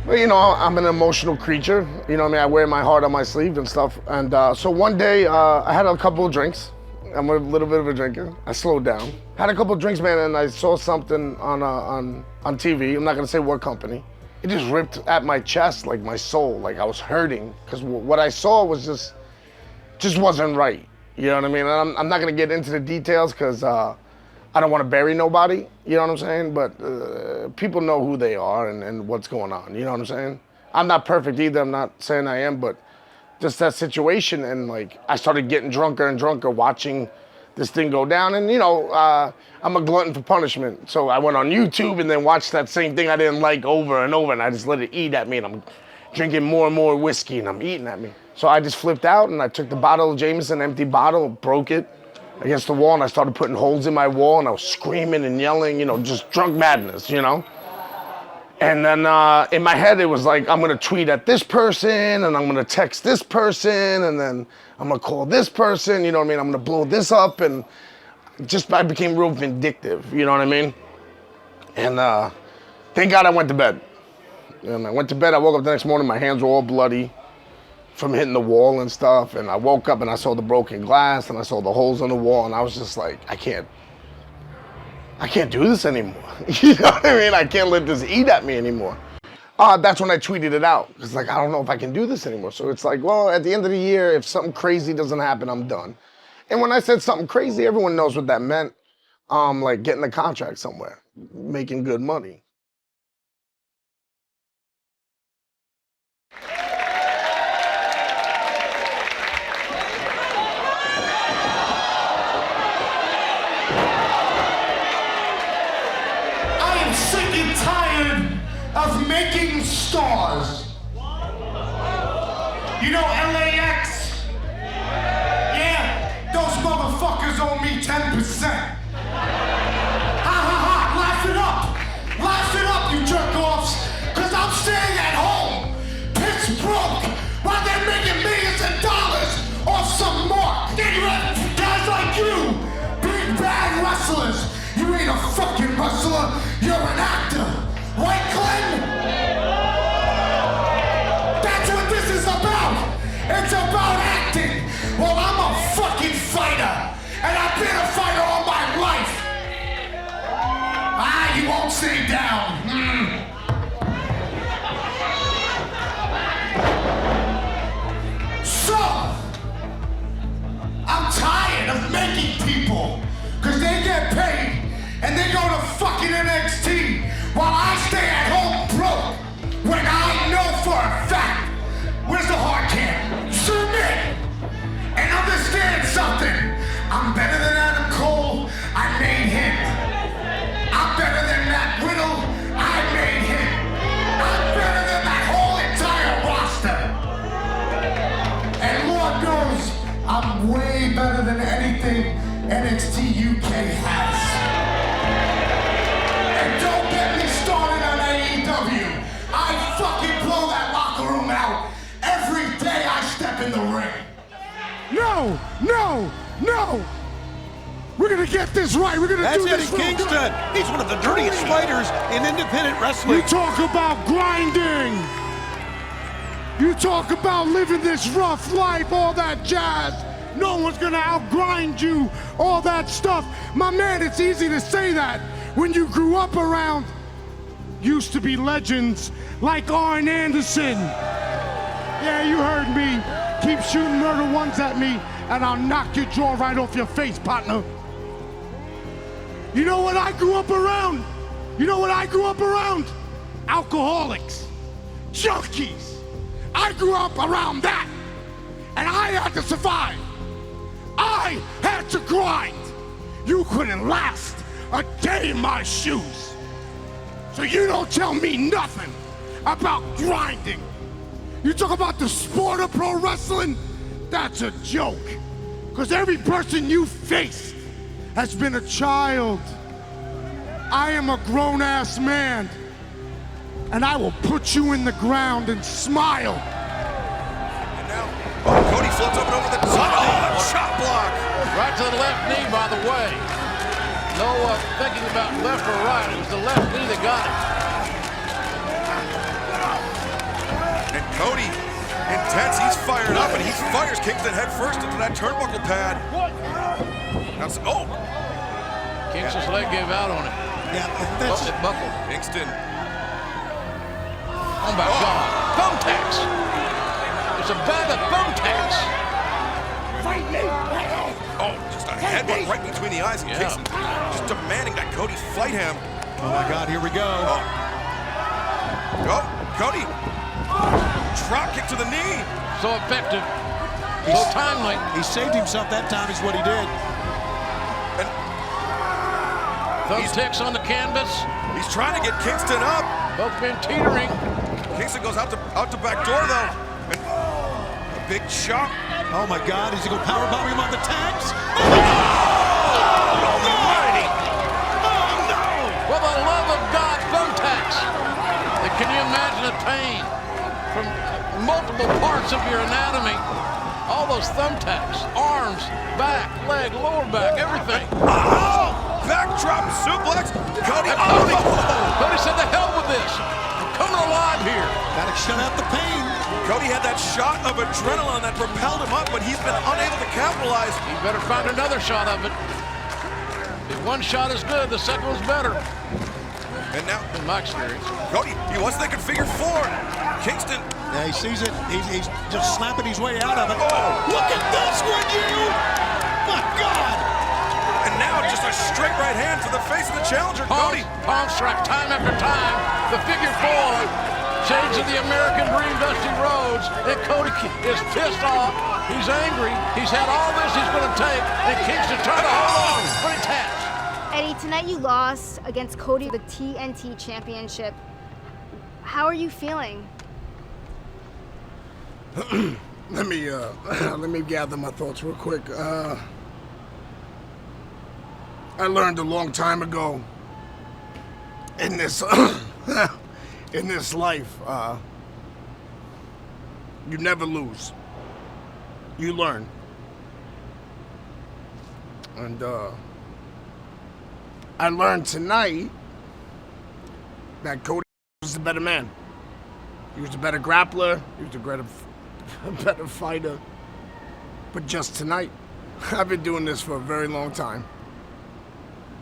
Well, you know, I'm an emotional creature. You know what I mean? I wear my heart on my sleeve and stuff. And so one day, I had a couple of drinks. I'm a little bit of a drinker. I slowed down. Had a couple of drinks, man, and I saw something on TV. I'm not gonna say what company. It just ripped at my chest, like my soul, like I was hurting. Because what I saw was just wasn't right. You know what I mean? And I'm not gonna get into the details because I don't want to bury nobody, you know what I'm saying? But people know who they are and what's going on, you know what I'm saying? I'm not perfect either, I'm not saying I am, but just that situation, and like, I started getting drunker and drunker watching this thing go down, and you know, I'm a glutton for punishment, so I went on YouTube and then watched that same thing I didn't like over and over, and I just let it eat at me, and I'm drinking more and more whiskey, and I'm eating at me. So I just flipped out, and I took the bottle of Jameson, empty bottle, broke it against the wall, and I started putting holes in my wall, and I was screaming and yelling, you know, just drunk madness, you know? And then in my head, it was like, I'm gonna tweet at this person, and I'm gonna text this person, and then I'm gonna call this person, you know what I mean? I'm gonna blow this up, and I became real vindictive, you know what I mean? And thank God I went to bed. And I went to bed, I woke up the next morning, my hands were all bloody from hitting the wall and stuff, and I woke up and I saw the broken glass and I saw the holes in the wall, and I was just like, I can't do this anymore. You know what I mean? I can't let this eat at me anymore. That's when I tweeted it out. It's like, I don't know if I can do this anymore. So it's like, well, at the end of the year, if something crazy doesn't happen, I'm done. And when I said something crazy, everyone knows what that meant. Like getting a contract somewhere, making good money. Of making stars. You know LAX? Yeah, those motherfuckers owe me 10%. Ha ha ha, laugh it up, you jerk-offs, cause I'm staying at home, piss broke, while they're making millions of dollars off some mark. Guys like you, big bad wrestlers, you ain't a fucking wrestler, you're an actor. White Glenn? That's what this is about. It's about acting. Well, I'm a fucking fighter. And I've been a fighter all my life. You won't stay down. So, I'm tired of making people. Because they get paid and they go to fucking NXT. While I stay at home broke, when I know for a fact, where's the hard cam? Zoom in and understand something. I'm better than Adam Cole, I made him. I'm better than Matt Riddle, I made him. I'm better than that whole entire roster. And Lord knows, I'm way better than anything NXT UK has. Don't get me started on AEW. I fucking blow that locker room out every day I step in the ring. No! We're gonna get this right. We're gonna do this. That's Eddie Kingston. He's one of the dirtiest fighters in independent wrestling. You talk about grinding. You talk about living this rough life, all that jazz. No one's gonna outgrind you, all that stuff. My man, it's easy to say that when you grew up around used to be legends like Arn Anderson. Yeah, you heard me. Keep shooting murder ones at me and I'll knock your jaw right off your face, partner. You know what I grew up around? Alcoholics, junkies. I grew up around that, and I had to survive. I had to grind. You couldn't last a day in my shoes. So you don't tell me nothing about grinding. You talk about the sport of pro wrestling? That's a joke. Because every person you faced has been a child. I am a grown-ass man, and I will put you in the ground and smile. And now, Cody floats over the top. Shot block. Right to the left knee, by the way. No thinking about left or right. It was the left knee that got it. intense. He's fired up, and he fires Kingston head first into that turnbuckle pad. That's, oh! Kingston's leg gave out on it. Yeah, that's it buckled. Kingston. Oh my God! Thumbtacks. It's a bag of thumbtacks. Oh, just a headbutt right between the eyes of Kingston. Just demanding that Cody fight him. Oh my God, here we go. Oh, Cody. Drop kick to the knee. So effective. So timely. He saved himself that time is what he did. And Thumbtacks on the canvas. he's trying to get Kingston up. Both men teetering. Kingston goes out the back door though. And a big chop. Oh my God, is he going to powerbomb him on the tags? Almighty. For the love of God, thumbtacks. And can you imagine the pain from multiple parts of your anatomy? All those thumbtacks, arms, back, leg, lower back, everything. Oh, backdrop suplex. Cody. Cody said, "The hell with this. I'm coming alive here." Got to shut out the pain. Cody had that shot of adrenaline that propelled him up, but he's been unable to capitalize. He better find another shot of it. If one shot is good, the second one's better. And now, In my experience. Cody, he was thinking figure four. Kingston. Yeah, he sees it. He's just slapping his way out of it. Oh. Look at this, would you? My God. And now just a straight right hand to the face of the challenger, Cody. Palm strike time after time. The figure four. Shades of the American Dream, Dusty Rhodes. And Cody is pissed off. He's angry. He's had all this he's going to take. And Kingston trying to hold on. But he taps. Eddie, tonight you lost against Cody the TNT Championship. How are you feeling? Let me gather my thoughts real quick. I learned a long time ago in this in this life, you never lose. You learn. And I learned tonight that Cody was a better man. He was a better grappler. He was a better fighter. But just tonight, I've been doing this for a very long time.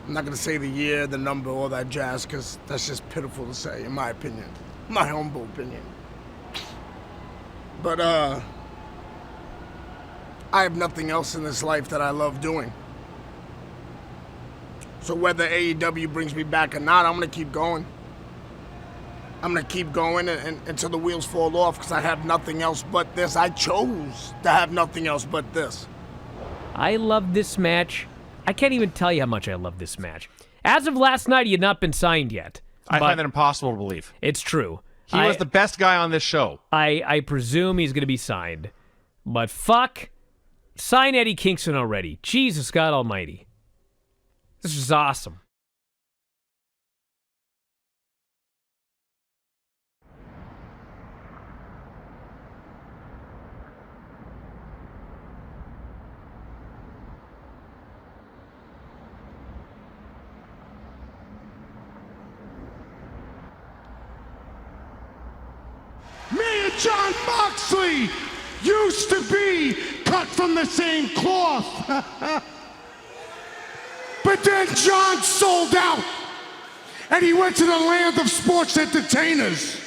I'm not going to say the year, the number, all that jazz, because that's just pitiful to say, in my opinion. My humble opinion. But, I have nothing else in this life that I love doing. So whether AEW brings me back or not, I'm going to keep going. I'm going to keep going until the wheels fall off, because I have nothing else but this. I chose to have nothing else but this. I love this match. I can't even tell you how much I love this match. As of last night, he had not been signed yet. I find that impossible to believe. It's true. He was the best guy on this show. I presume he's going to be signed. But fuck, sign Eddie Kingston already. Jesus God almighty. This is awesome. Me and John Moxley used to be cut from the same cloth. But then John sold out and he went to the land of sports entertainers.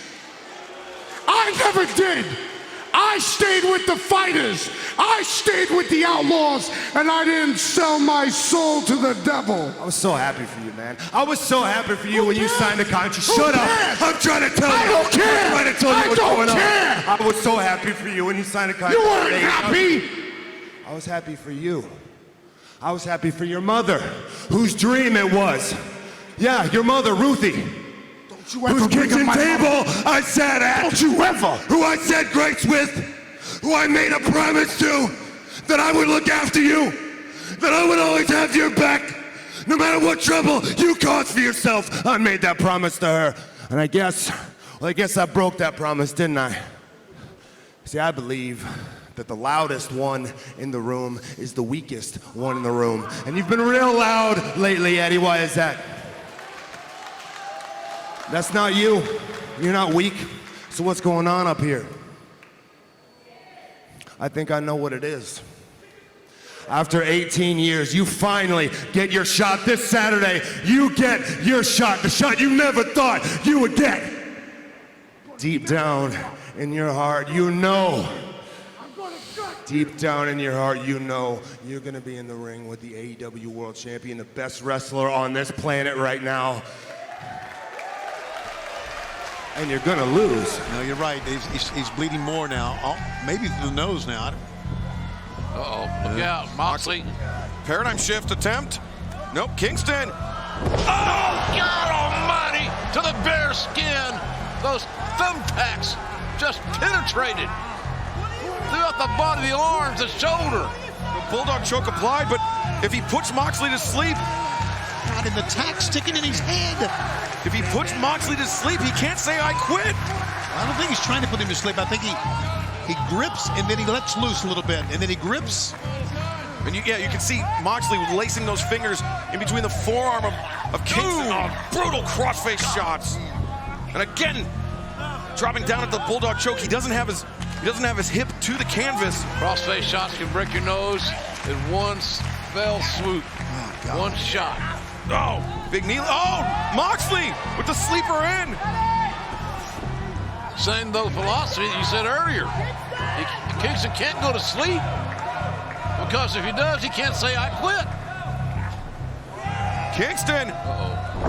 I never did. I stayed with the fighters. I stayed with the outlaws, and I didn't sell my soul to the devil. I was so happy for you, man. I was so happy for you Who when you cares? signed the contract. Who Shut cares? up. I'm trying to tell you. I don't care. I'm trying to tell you I what's don't going care. on. I was so happy for you when you signed the contract. You weren't happy. I was happy for you. I was happy for your mother, whose dream it was. Yeah, your mother, Ruthie. Don't you ever Whose bring up kitchen my table mother. I sat at. Don't you ever. Who I said grace with. Who I made a promise to. That I would look after you. That I would always have your back. No matter what trouble you caused for yourself. I made that promise to her. And I guess I broke that promise, didn't I? See, I believe that the loudest one in the room is the weakest one in the room. And you've been real loud lately, Eddie. Why is that? That's not you. You're not weak. So what's going on up here? I think I know what it is. After 18 years, you finally get your shot this Saturday. You get your shot, the shot you never thought you would get. Deep down in your heart, you know. Deep down in your heart, you know you're gonna be in the ring with the AEW World Champion, the best wrestler on this planet right now. And you're gonna lose. No, you're right. He's bleeding more now. Oh, maybe through the nose now. Uh-oh, look out, Moxley. Paradigm shift attempt. Nope, Kingston. Oh, God almighty, to the bare skin. Those thumbtacks just penetrated throughout the body, the arms, the shoulder. The Bulldog choke applied, but if he puts Moxley to sleep, God, and the tack sticking in his head. if he puts Moxley to sleep, he can't say I quit. I don't think he's trying to put him to sleep. I think he grips and then he lets loose a little bit, and then he grips. And you can see Moxley lacing those fingers in between the forearm of Kingston. Oh, brutal crossface shots. And again, dropping down at the Bulldog choke. He doesn't have his hip to the canvas. Crossface shots can break your nose in one fell swoop. One shot. Oh, big knee. Oh, Moxley with the sleeper in. Same though philosophy that you said earlier. Kingston can't go to sleep because if he does, he can't say I quit. Kingston.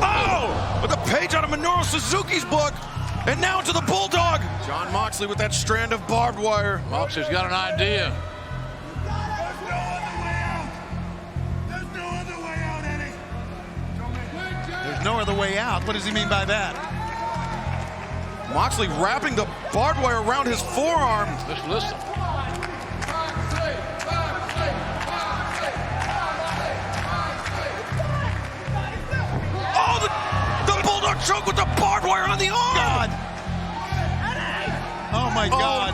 Oh, with a page out of Minoru Suzuki's book. And now to the Bulldog. John Moxley with that strand of barbed wire. Moxley's got an idea. There's no other way out. What does he mean by that? Moxley wrapping the barbed wire around his forearm. Just listen. Oh, the Bulldog choke with the barbed wire on the arm. God. Oh, my God.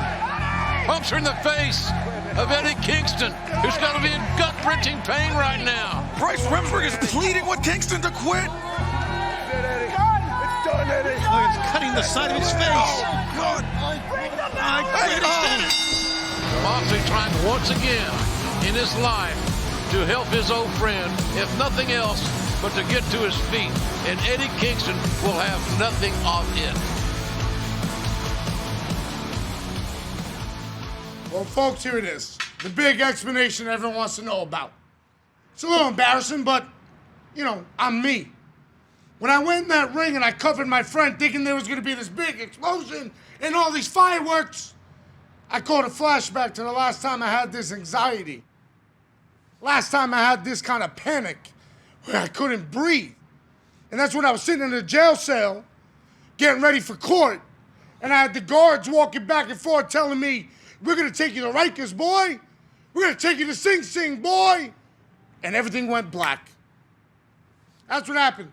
Puncture in the face of Eddie Kingston, who's got to be in gut-wrenching pain right now. Bryce Remsburg is pleading with Kingston to quit. Look, it's cutting the side of his face. Oh, God. Moxley trying once again in his life to help his old friend, if nothing else, but to get to his feet. And Eddie Kingston will have nothing of it. Well, folks, here it is. The big explanation everyone wants to know about. It's a little embarrassing, but, I'm me. When I went in that ring and I covered my friend thinking there was going to be this big explosion and all these fireworks, I caught a flashback to the last time I had this anxiety. Last time I had this kind of panic where I couldn't breathe. And that's when I was sitting in a jail cell getting ready for court. And I had the guards walking back and forth telling me, we're going to take you to Rikers, boy. We're going to take you to Sing Sing, boy. And everything went black. That's what happened.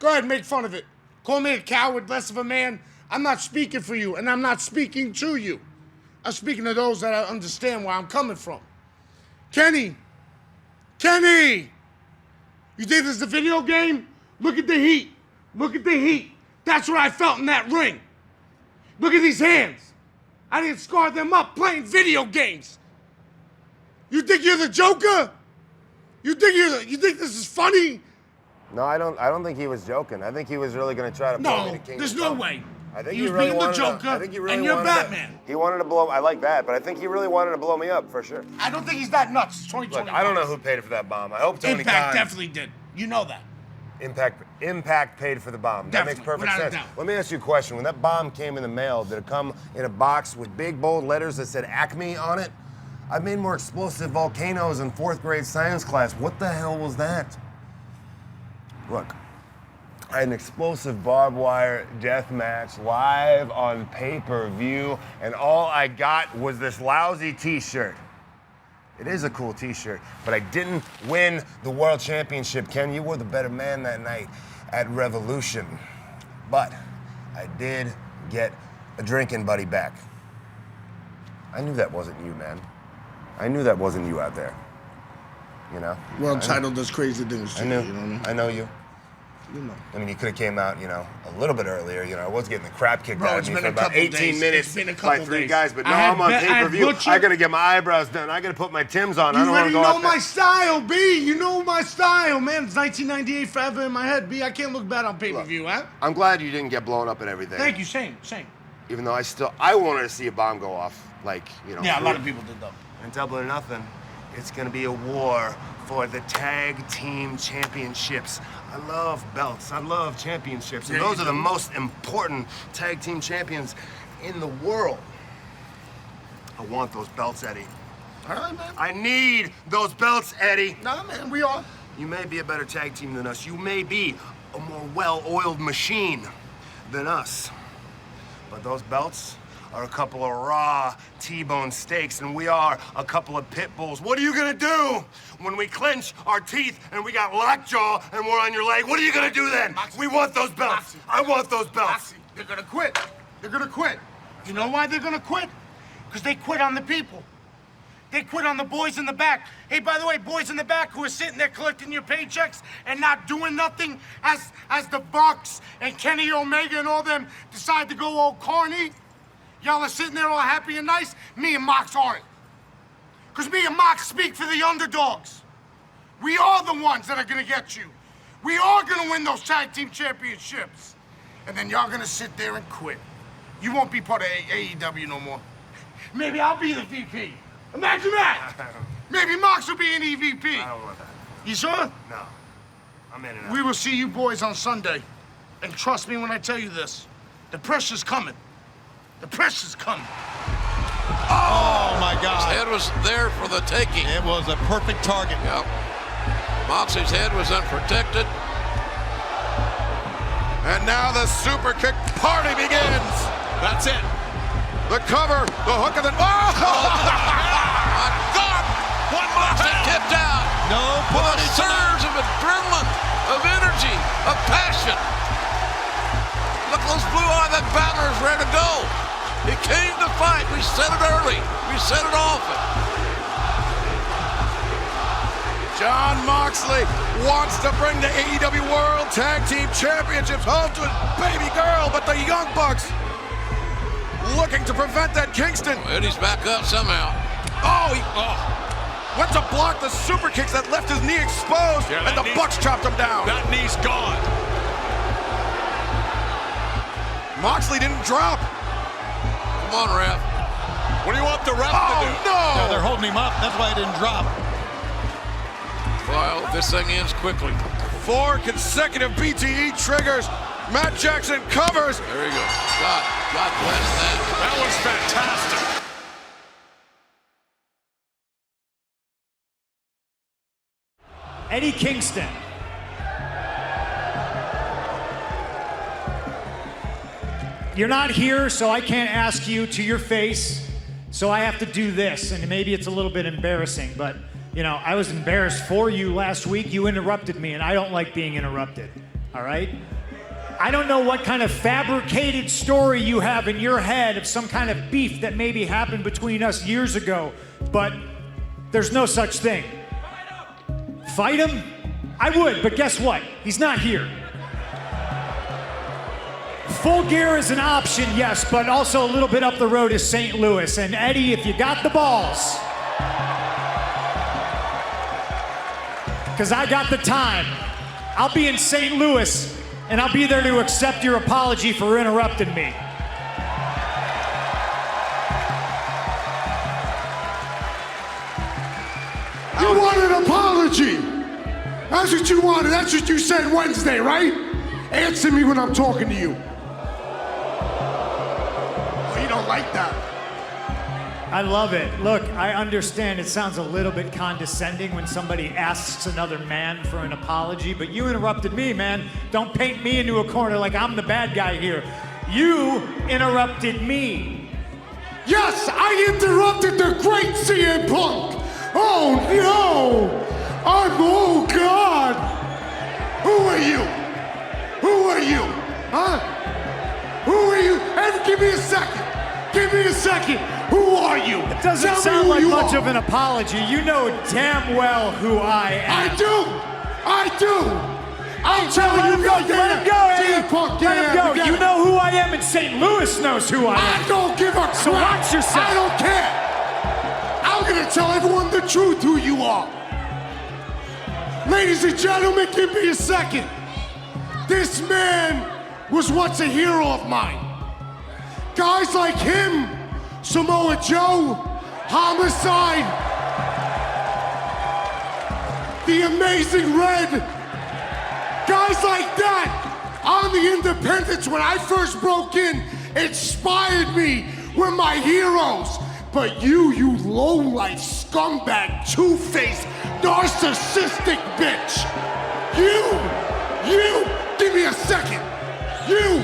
Go ahead and make fun of it. Call me a coward, less of a man. I'm not speaking for you, and I'm not speaking to you. I'm speaking to those that understand where I'm coming from. Kenny! You think this is a video game? Look at the heat. Look at the heat. That's what I felt in that ring. Look at these hands. I didn't scar them up playing video games. You think you're the Joker? You think this is funny? No, I don't think he was joking. I think he was really going to try to blow me to King. There's no way. I think he was really being the Joker, and you're Batman. He wanted to blow. I like that, but I think he really wanted to blow me up for sure. I don't think he's that nuts. It's 2020. Look, I don't know who paid for that bomb. I hope Tony Impact Khan. definitely did. You know that. Impact paid for the bomb. That makes perfect sense. Let me ask you a question. When that bomb came in the mail, did it come in a box with big bold letters that said Acme on it? I made more explosive volcanoes in 4th grade science class. What the hell was that? Look, I had an explosive barbed wire death match live on pay-per-view, and all I got was this lousy t-shirt. It is a cool t-shirt, but I didn't win the world championship, Ken. You were the better man that night at Revolution. But I did get a drinking buddy back. I knew that wasn't you, man. I knew that wasn't you out there. You know? World title does crazy things to I knew. you know what I mean? I know you. You know. I mean, you could have came out, you know, a little bit earlier. You know, I was getting the crap kicked Bro, out it's of me been for a about couple 18 days. minutes It's been a by couple 3 days. guys. But I now had I'm on I had pay-per-view. Butcher. I got to get my eyebrows done. I got to put my Timbs on. I You don't want to already go know out my there. style, B. You know my style, man. It's 1998 forever in my head, B. I can't look bad on pay-per-view, huh? I'm glad you didn't get blown up and everything. Thank you, same. Even though I wanted to see a bomb go off. Like, you know. Yeah, a lot of people did, though. And Double or Nothing, it's going to be a war for the tag team championships. I love belts. I love championships. And Yeah, those you are the do. most important tag team champions in the world. I want those belts, Eddie. All right, man. I need those belts, Eddie. Nah, man, we are. You may be a better tag team than us. You may be a more well-oiled machine than us. But those belts are a couple of raw T-bone steaks, and we are a couple of pit bulls. What are you gonna do when we clench our teeth and we got lockjaw and we're on your leg? What are you gonna do then? Moxie. We want those belts. Moxie. I want those belts. Moxie, they're gonna quit. They're gonna quit. You know why they're gonna quit? Because they quit on the people. They quit on the boys in the back. Hey, by the way, boys in the back who are sitting there collecting your paychecks and not doing nothing as the Bucks and Kenny Omega and all them decide to go all corny. Y'all are sitting there all happy and nice. Me and Mox aren't. Because me and Mox speak for the underdogs. We are the ones that are gonna get you. We are gonna win those tag team championships. And then y'all gonna sit there and quit. You won't be part of AEW no more. Maybe I'll be the VP. Imagine that. Maybe Mox will be an EVP. I don't want that. You sure? No. I'm in and out. We will see you boys on Sunday. And trust me when I tell you this. The pressure's coming. The pressure's coming. Oh, my His God. head was there for the taking. It was a perfect target. Yep. Moxie's head was unprotected. And now the super kick party begins. That's it. The cover, the hook of the... Oh! My God! What Moxley tipped out No with a party surge of adrenaline, of energy, of passion. Look at those blue eyes. That battler is ready to go. He came to fight. We said it early. We said it often. John Moxley wants to bring the AEW World Tag Team Championships home to his baby girl, but the Young Bucks looking to prevent that. Kingston. Eddie's back up somehow. He went to block the super kicks that left his knee exposed, Yeah, and the Bucks chopped him down. That knee's gone. Moxley didn't drop. Come on, ref. What do you want the ref to do? Yeah, they're No! holding him up. That's why he didn't drop. Well, this thing ends quickly. 4 consecutive BTE triggers. Matt Jackson covers. There you go. God bless that. That was fantastic. Eddie Kingston. You're not here, so I can't ask you to your face, so I have to do this, and maybe it's a little bit embarrassing, but, you know, I was embarrassed for you last week. You interrupted me, and I don't like being interrupted, all right? I don't know what kind of fabricated story you have in your head of some kind of beef that maybe happened between us years ago, but there's no such thing. Fight him? I would, but guess what? He's not here. Full gear is an option, yes, but also a little bit up the road is St. Louis. And Eddie, if you got the balls, because I got the time, I'll be in St. Louis, and I'll be there to accept your apology for interrupting me. You want an apology. That's what you wanted. That's what you said Wednesday, right? Answer me when I'm talking to you. Oh, you don't like that. I love it. Look, I understand it sounds a little bit condescending when somebody asks another man for an apology, but you interrupted me, man. Don't paint me into a corner like I'm the bad guy here. You interrupted me. Yes, I interrupted the great CM Punk. Oh no! Oh God! Who are you? Who are you? Huh? Who are you? And give me a second. Give me a second. Who are you? It doesn't Tell me sound who like you much are. of an apology. You know damn well who I am. I do. I'm telling you, let him go, Eddie. Punk, Let him go. You know who I am, and St. Louis knows who I am. I don't give a crap. So watch yourself. I don't care. I'm gonna tell everyone the truth who you are. Ladies and gentlemen, give me a second. This man was once a hero of mine. Guys like him, Samoa Joe, Homicide, the Amazing Red, guys like that on the independents when I first broke in inspired me, were my heroes. But you low-life scumbag, two-faced, narcissistic bitch. You, give me a second. You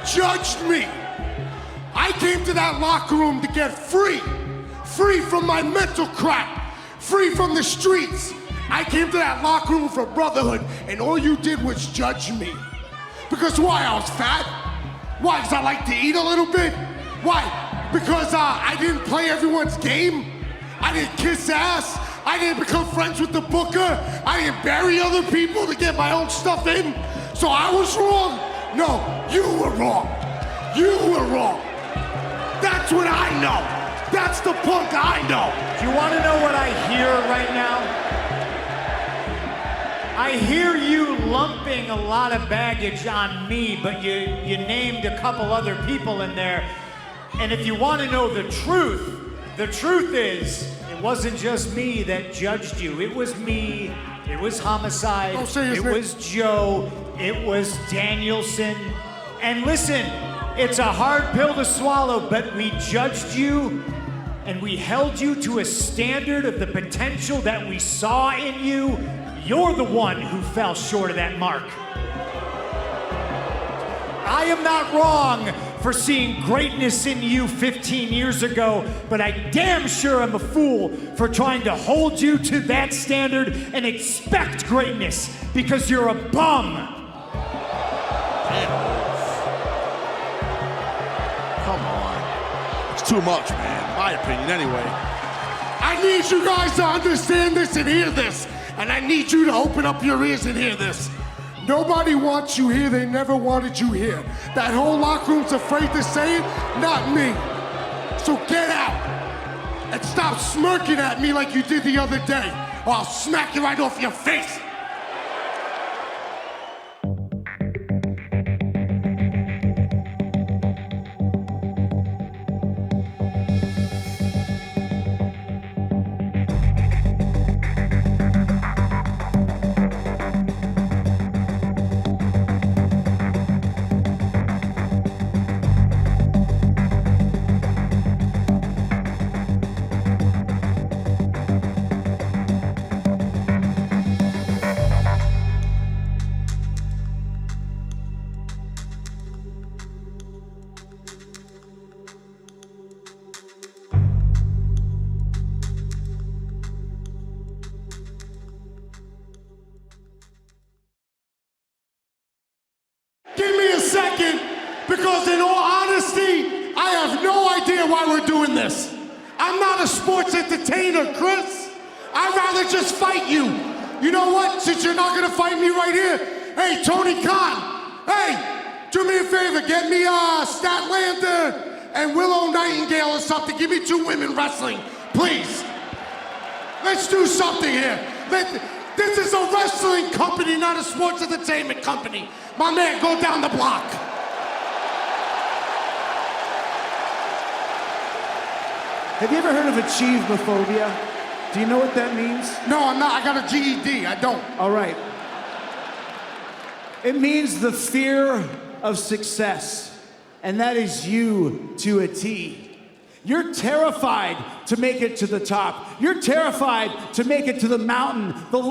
judged me. I came to that locker room to get free from my mental crap, free from the streets. I came to that locker room for brotherhood, and all you did was judge me. Because why? I was fat? Why? Because I like to eat a little bit? Why? Because I didn't play everyone's game? I didn't kiss ass? I didn't become friends with the booker? I didn't bury other people to get my own stuff in? So I was wrong? No, you were wrong. You were wrong. That's what I know. That's the Punk I know. Do you want to know what I hear right now? I hear you lumping a lot of baggage on me, but you named a couple other people in there. And if you want to know the truth is, it wasn't just me that judged you. It was me, it was Homicide, it was Joe, it was Danielson. And listen, it's a hard pill to swallow, but we judged you and we held you to a standard of the potential that we saw in you. You're the one who fell short of that mark. I am not wrong for seeing greatness in you 15 years ago, but I damn sure am a fool for trying to hold you to that standard and expect greatness because you're a bum. Come on. It's too much, man. My opinion, anyway. I need you guys to understand this and hear this. And I need you to open up your ears and hear this. Nobody wants you here. They never wanted you here. That whole locker room's afraid to say it, not me. So get out and stop smirking at me like you did the other day, or I'll smack you right off your face. Because in all honesty, I have no idea why we're doing this. I'm not a sports entertainer, Chris. I'd rather just fight you. You know what? Since you're not gonna fight me right here, hey, Tony Khan, hey, do me a favor, get me Statlander and Willow Nightingale or something. Give me 2 women wrestling, please. Let's do something here. This is a wrestling company, not a sports entertainment company. My man, go down the block. Have you ever heard of achievemophobia? Do you know what that means? No, I'm not. I got a GED. I don't. All right. It means the fear of success, and that is you to a T. You're terrified to make it to the top. You're terrified to make it to the mountain, the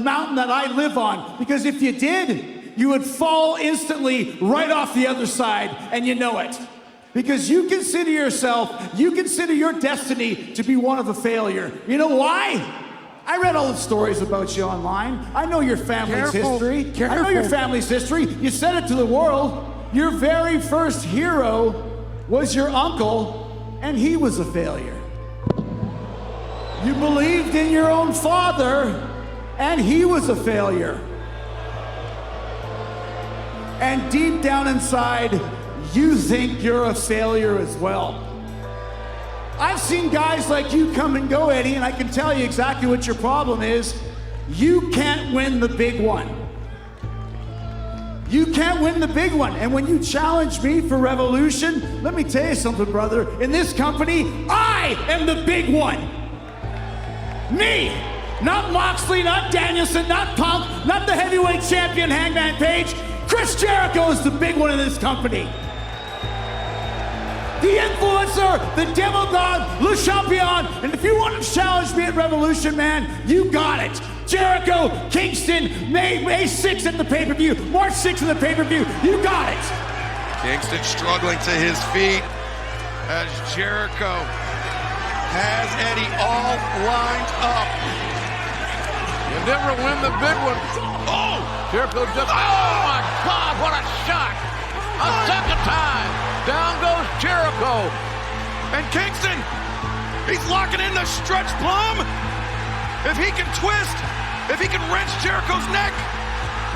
mountain that I live on. Because if you did, you would fall instantly right off the other side, and you know it. Because you consider your destiny to be one of a failure. You know why? I read all the stories about you online. I know your family's history. I know your family's history. You said it to the world. Your very first hero was your uncle, and he was a failure. You believed in your own father, and he was a failure. And deep down inside, you think you're a failure as well. I've seen guys like you come and go, Eddie, and I can tell you exactly what your problem is. You can't win the big one. You can't win the big one. And when you challenge me for Revolution, let me tell you something, brother. In this company, I am the big one. Me. Not Moxley, not Danielson, not Punk, not the heavyweight champion Hangman Page. Chris Jericho is the big one in this company. The influencer, the demo god, Le Champion, and if you want to challenge me at Revolution, man, you got it. Jericho, Kingston, May 6th at the pay-per-view, March 6th at the pay-per-view, you got it. Kingston struggling to his feet as Jericho has Eddie all lined up. You never win the big one. Oh! Jericho just, oh my God, what a shot. A second time. Down goes Jericho. And Kingston, he's locking in the stretch plum. If he can twist, if he can wrench Jericho's neck,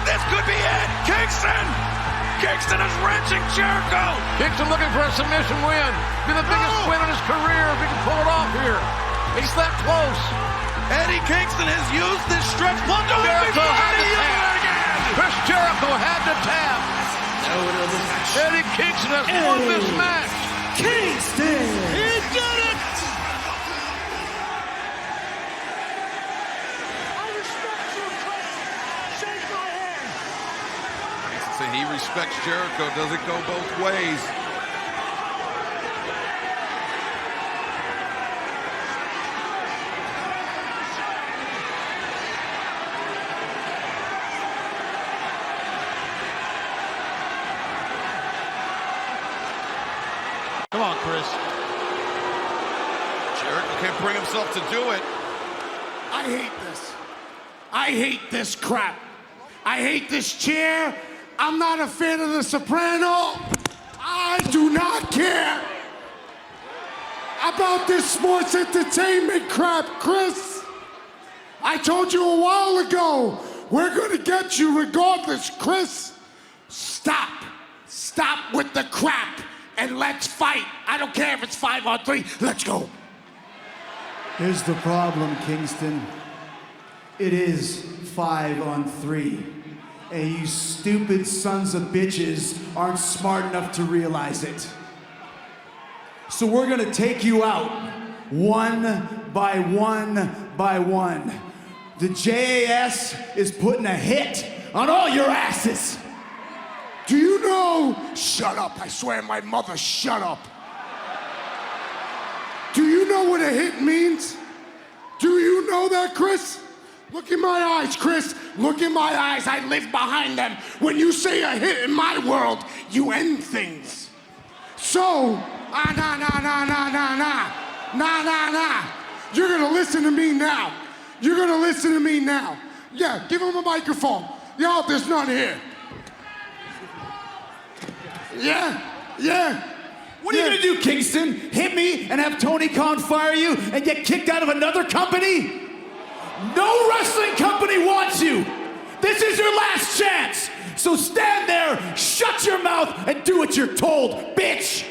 this could be it. Kingston is wrenching Jericho. Kingston looking for a submission win. Be the biggest win in his career if he can pull it off here. He's that close. Eddie Kingston has used this stretch plum. Jericho had to tap. Chris Jericho had to tap. Eddie Kingston has won this match. Kingston! He did it! I respect you, Chris. Shake my hand. So he respects Jericho. Does it go both ways? Come on, Chris. Jericho can't bring himself to do it. I hate this. I hate this crap. I hate this chair. I'm not a fan of The Soprano. I do not care about this sports entertainment crap, Chris. I told you a while ago, we're gonna get you regardless, Chris. Stop. Stop with the crap and let's fight. I don't care if it's 5-on-3. Let's go. Here's the problem, Kingston. It is 5-on-3. And you stupid sons of bitches aren't smart enough to realize it. So we're gonna take you out, one by one by one. The JAS is putting a hit on all your asses. Do you know? Shut up. I swear my mother, shut up. Do you know what a hit means? Do you know that, Chris? Look in my eyes, Chris. Look in my eyes. I live behind them. When you say a hit in my world, you end things. So, nah. You're gonna listen to me now. You're gonna listen to me now. Yeah, give him a microphone. Yo, there's none here. Yeah. What are you gonna do, Kingston? Hit me and have Tony Khan fire you and get kicked out of another company? No wrestling company wants you. This is your last chance. So stand there, shut your mouth, and do what you're told, bitch.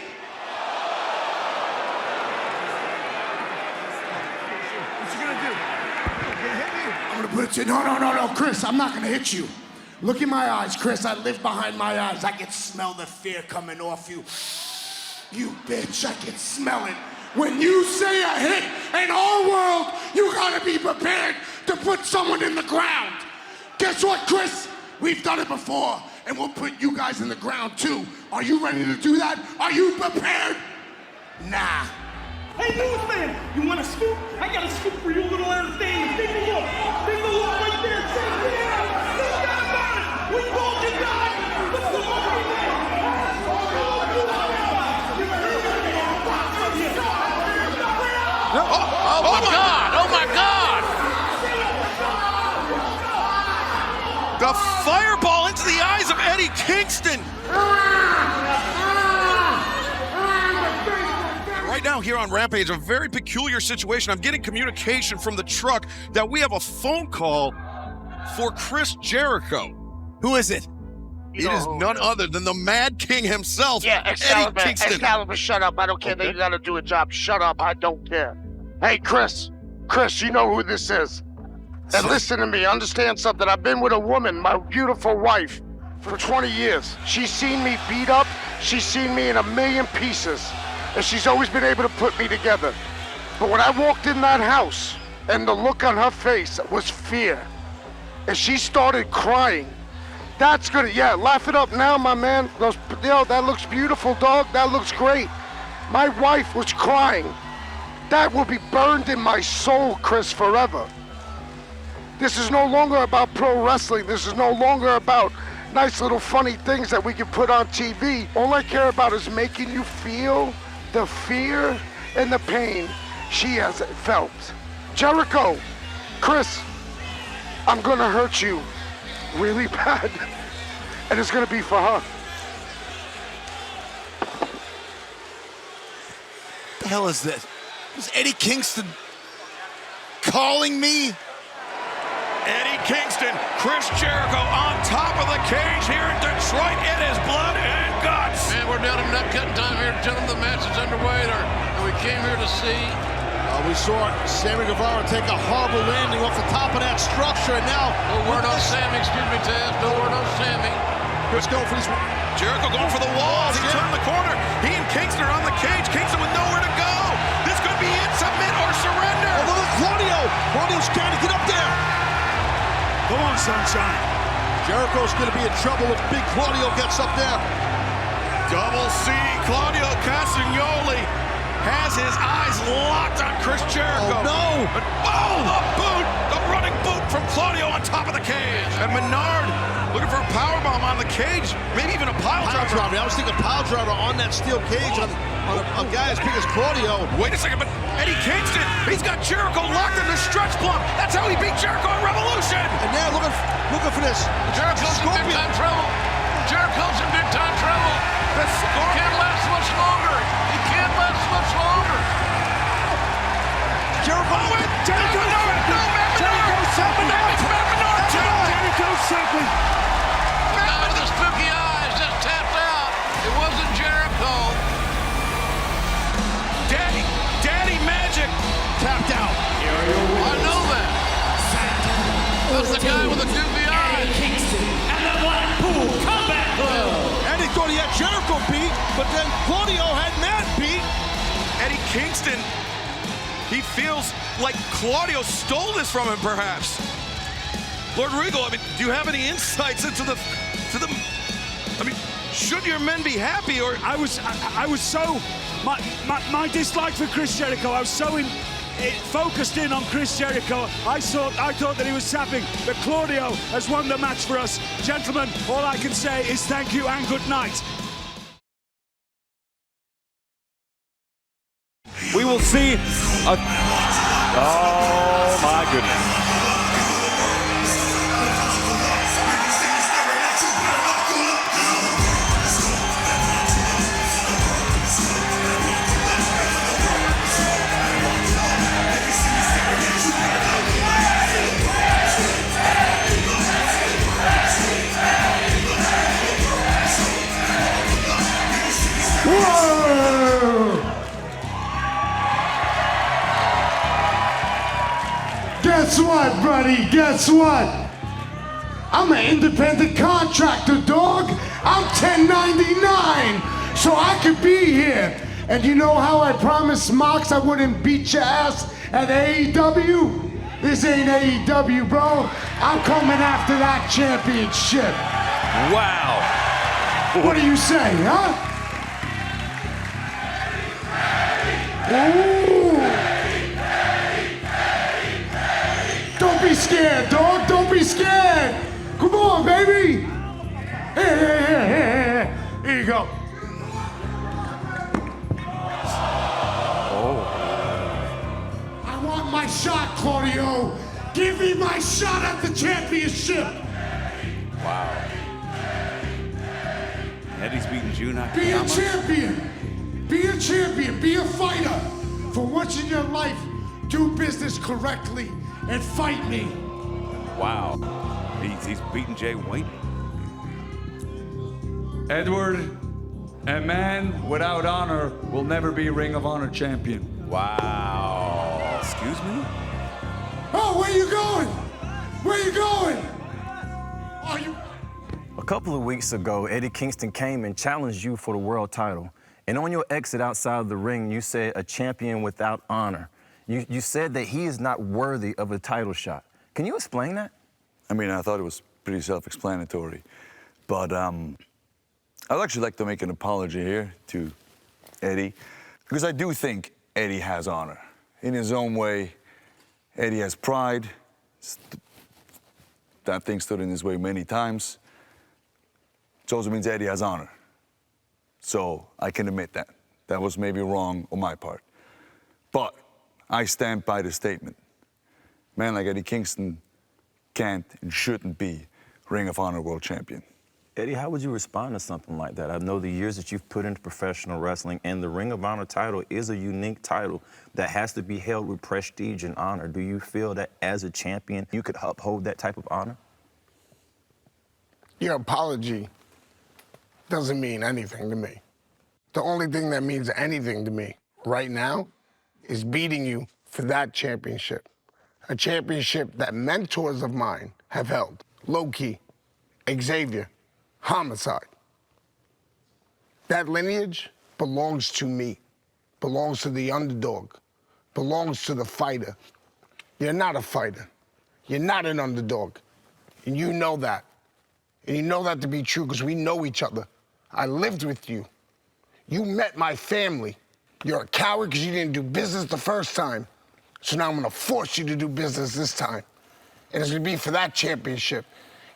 What you gonna do? You gonna hit me? I'm gonna put it to no, Chris, I'm not gonna hit you. Look in my eyes, Chris. I live behind my eyes. I can smell the fear coming off you. You bitch, I can smell it. When you say a hit in our world, you gotta be prepared to put someone in the ground. Guess what, Chris? We've done it before, and we'll put you guys in the ground too. Are you ready to do that? Are you prepared? Nah. Hey, newsman, you want a scoop? I got a scoop for you, little Anastasia. Take a look. Take a look right there. Check it out. Think about it. We told you guys. Let's go right there. Oh my God! Oh my God! The fireball into the eyes of Eddie Kingston. Right now here on Rampage, a very peculiar situation. I'm getting communication from the truck that we have a phone call for Chris Jericho. Who is it? It is none other than the Mad King himself, Yeah, Excalibur. Eddie Kingston. Excalibur, shut up. I don't care that you gotta do a job. Shut up. I don't care. Hey, Chris. Chris, you know who this is. And listen to me. Understand something. I've been with a woman, my beautiful wife, for 20 years. She's seen me beat up. She's seen me in a million pieces. And she's always been able to put me together. But when I walked in that house, and the look on her face was fear, and she started crying, that's good. Yeah, laugh it up now, my man. That looks beautiful, dog. That looks great. My wife was crying. That will be burned in my soul, Chris, forever. This is no longer about pro wrestling. This is no longer about nice little funny things that we can put on TV. All I care about is making you feel the fear and the pain she has felt. Jericho, Chris, I'm gonna hurt you really bad, and it's gonna be for her. What the hell is this? Is Eddie Kingston calling me? Eddie Kingston, Chris Jericho on top of the cage here in Detroit. It is blood and guts. Man, we're down to net cutting time here. Gentlemen, the match is underway there, and we came here to see. We saw Sammy Guevara take a horrible landing off the top of that structure, and now... No word on Sammy, excuse me, Taz. No word on Sammy. Let's go for this one. Jericho going for the walls. He turned the corner. He and Kingston are on the cage. Kingston with nowhere to go. This could be it. Submit or surrender. Oh, look at Claudio. Claudio's trying to get up there. Come on, sunshine. Jericho's going to be in trouble if Big Claudio gets up there. Double C. Claudio Castagnoli has his eyes locked on Chris Jericho. Oh, no. The boot. The running boot from Claudio on top of the cage. And Menard looking for a powerbomb on the cage. Maybe even a pile driver. I was thinking pile driver on that steel cage on a guy as big as Claudio. Wait a second, but Eddie Kingston, he's got Jericho locked in the stretch plum. That's how he beat Jericho at Revolution. And now looking for this. Jericho's in big time trouble. Jericho's in big time trouble. The He can't last much longer. He can't last much longer. Jericho. Jericho simply. Now with the spooky eyes just tapped out. It wasn't Jericho. Daddy Magic tapped out. I know that. That's the guy with the goofy eyes. Kingston and the Blackpool Combat Club. And he thought he had Jericho beat, but then Claudio had Matt beat. Eddie Kingston, he feels like Claudio stole this from him, perhaps. Lord Regal, I mean, do you have any insights into the? I mean, should your men be happy or? I was so my dislike for Chris Jericho. I was so focused in on Chris Jericho. I thought that he was sapping, but Claudio has won the match for us, gentlemen. All I can say is thank you and good night. We will see a... Oh, my goodness. Guess what, buddy? Guess what? I'm an independent contractor, dog. I'm 1099, so I could be here. And you know how I promised Mox I wouldn't beat your ass at AEW? This ain't AEW, bro. I'm coming after that championship. Wow. What do you say, huh? Ooh. Don't be scared, dog. Don't be scared. Come on, baby. Here you go. I want my shot, Claudio. Give me my shot at the championship. Wow. Eddie's beating June. Be a champion. Be a champion. Be a fighter. For once in your life, do business correctly and fight me. Wow. He's beating Jay White. Edward, a man without honor will never be Ring of Honor champion. Wow. Excuse me? Oh, where you going? Where you going? Are you? A couple of weeks ago, Eddie Kingston came and challenged you for the world title. And on your exit outside of the ring, you said a champion without honor. You said that he is not worthy of a title shot. Can you explain that? I mean, I thought it was pretty self-explanatory. But I'd actually like to make an apology here to Eddie, because I do think Eddie has honor. In his own way, Eddie has pride. That thing stood in his way many times. It also means Eddie has honor. So I can admit that. That was maybe wrong on my part. But I stand by the statement. A man like Eddie Kingston can't and shouldn't be Ring of Honor World Champion. Eddie, how would you respond to something like that? I know the years that you've put into professional wrestling, and the Ring of Honor title is a unique title that has to be held with prestige and honor. Do you feel that as a champion, you could uphold that type of honor? Your apology doesn't mean anything to me. The only thing that means anything to me right now is beating you for that championship. A championship that mentors of mine have held. Low-Key, Xavier, Homicide. That lineage belongs to me, belongs to the underdog, belongs to the fighter. You're not a fighter. You're not an underdog. And you know that. And you know that to be true because we know each other. I lived with you. You met my family. You're a coward because you didn't do business the first time. So now I'm gonna force you to do business this time. And it's gonna be for that championship.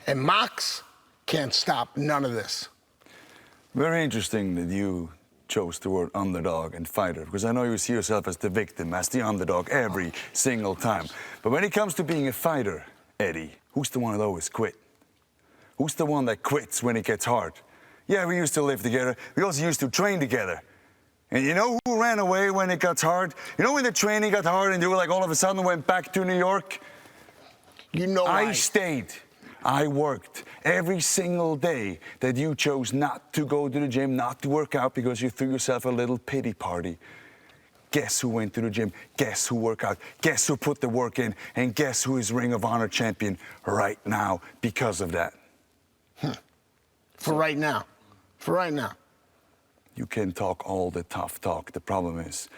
And Mox can't stop none of this. Very interesting that you chose the word underdog and fighter, because I know you see yourself as the victim, as the underdog every single time. But when it comes to being a fighter, Eddie, who's the one that always quit? Who's the one that quits when it gets hard? Yeah, we used to live together. We also used to train together. And you know who ran away when it got hard? You know when the training got hard and you were like all of a sudden went back to New York? You know I stayed. I worked every single day that you chose not to go to the gym, not to work out because you threw yourself a little pity party. Guess who went to the gym? Guess who worked out? Guess who put the work in? And guess who is Ring of Honor champion right now because of that? For right now. For right now. You can talk all the tough talk. The problem is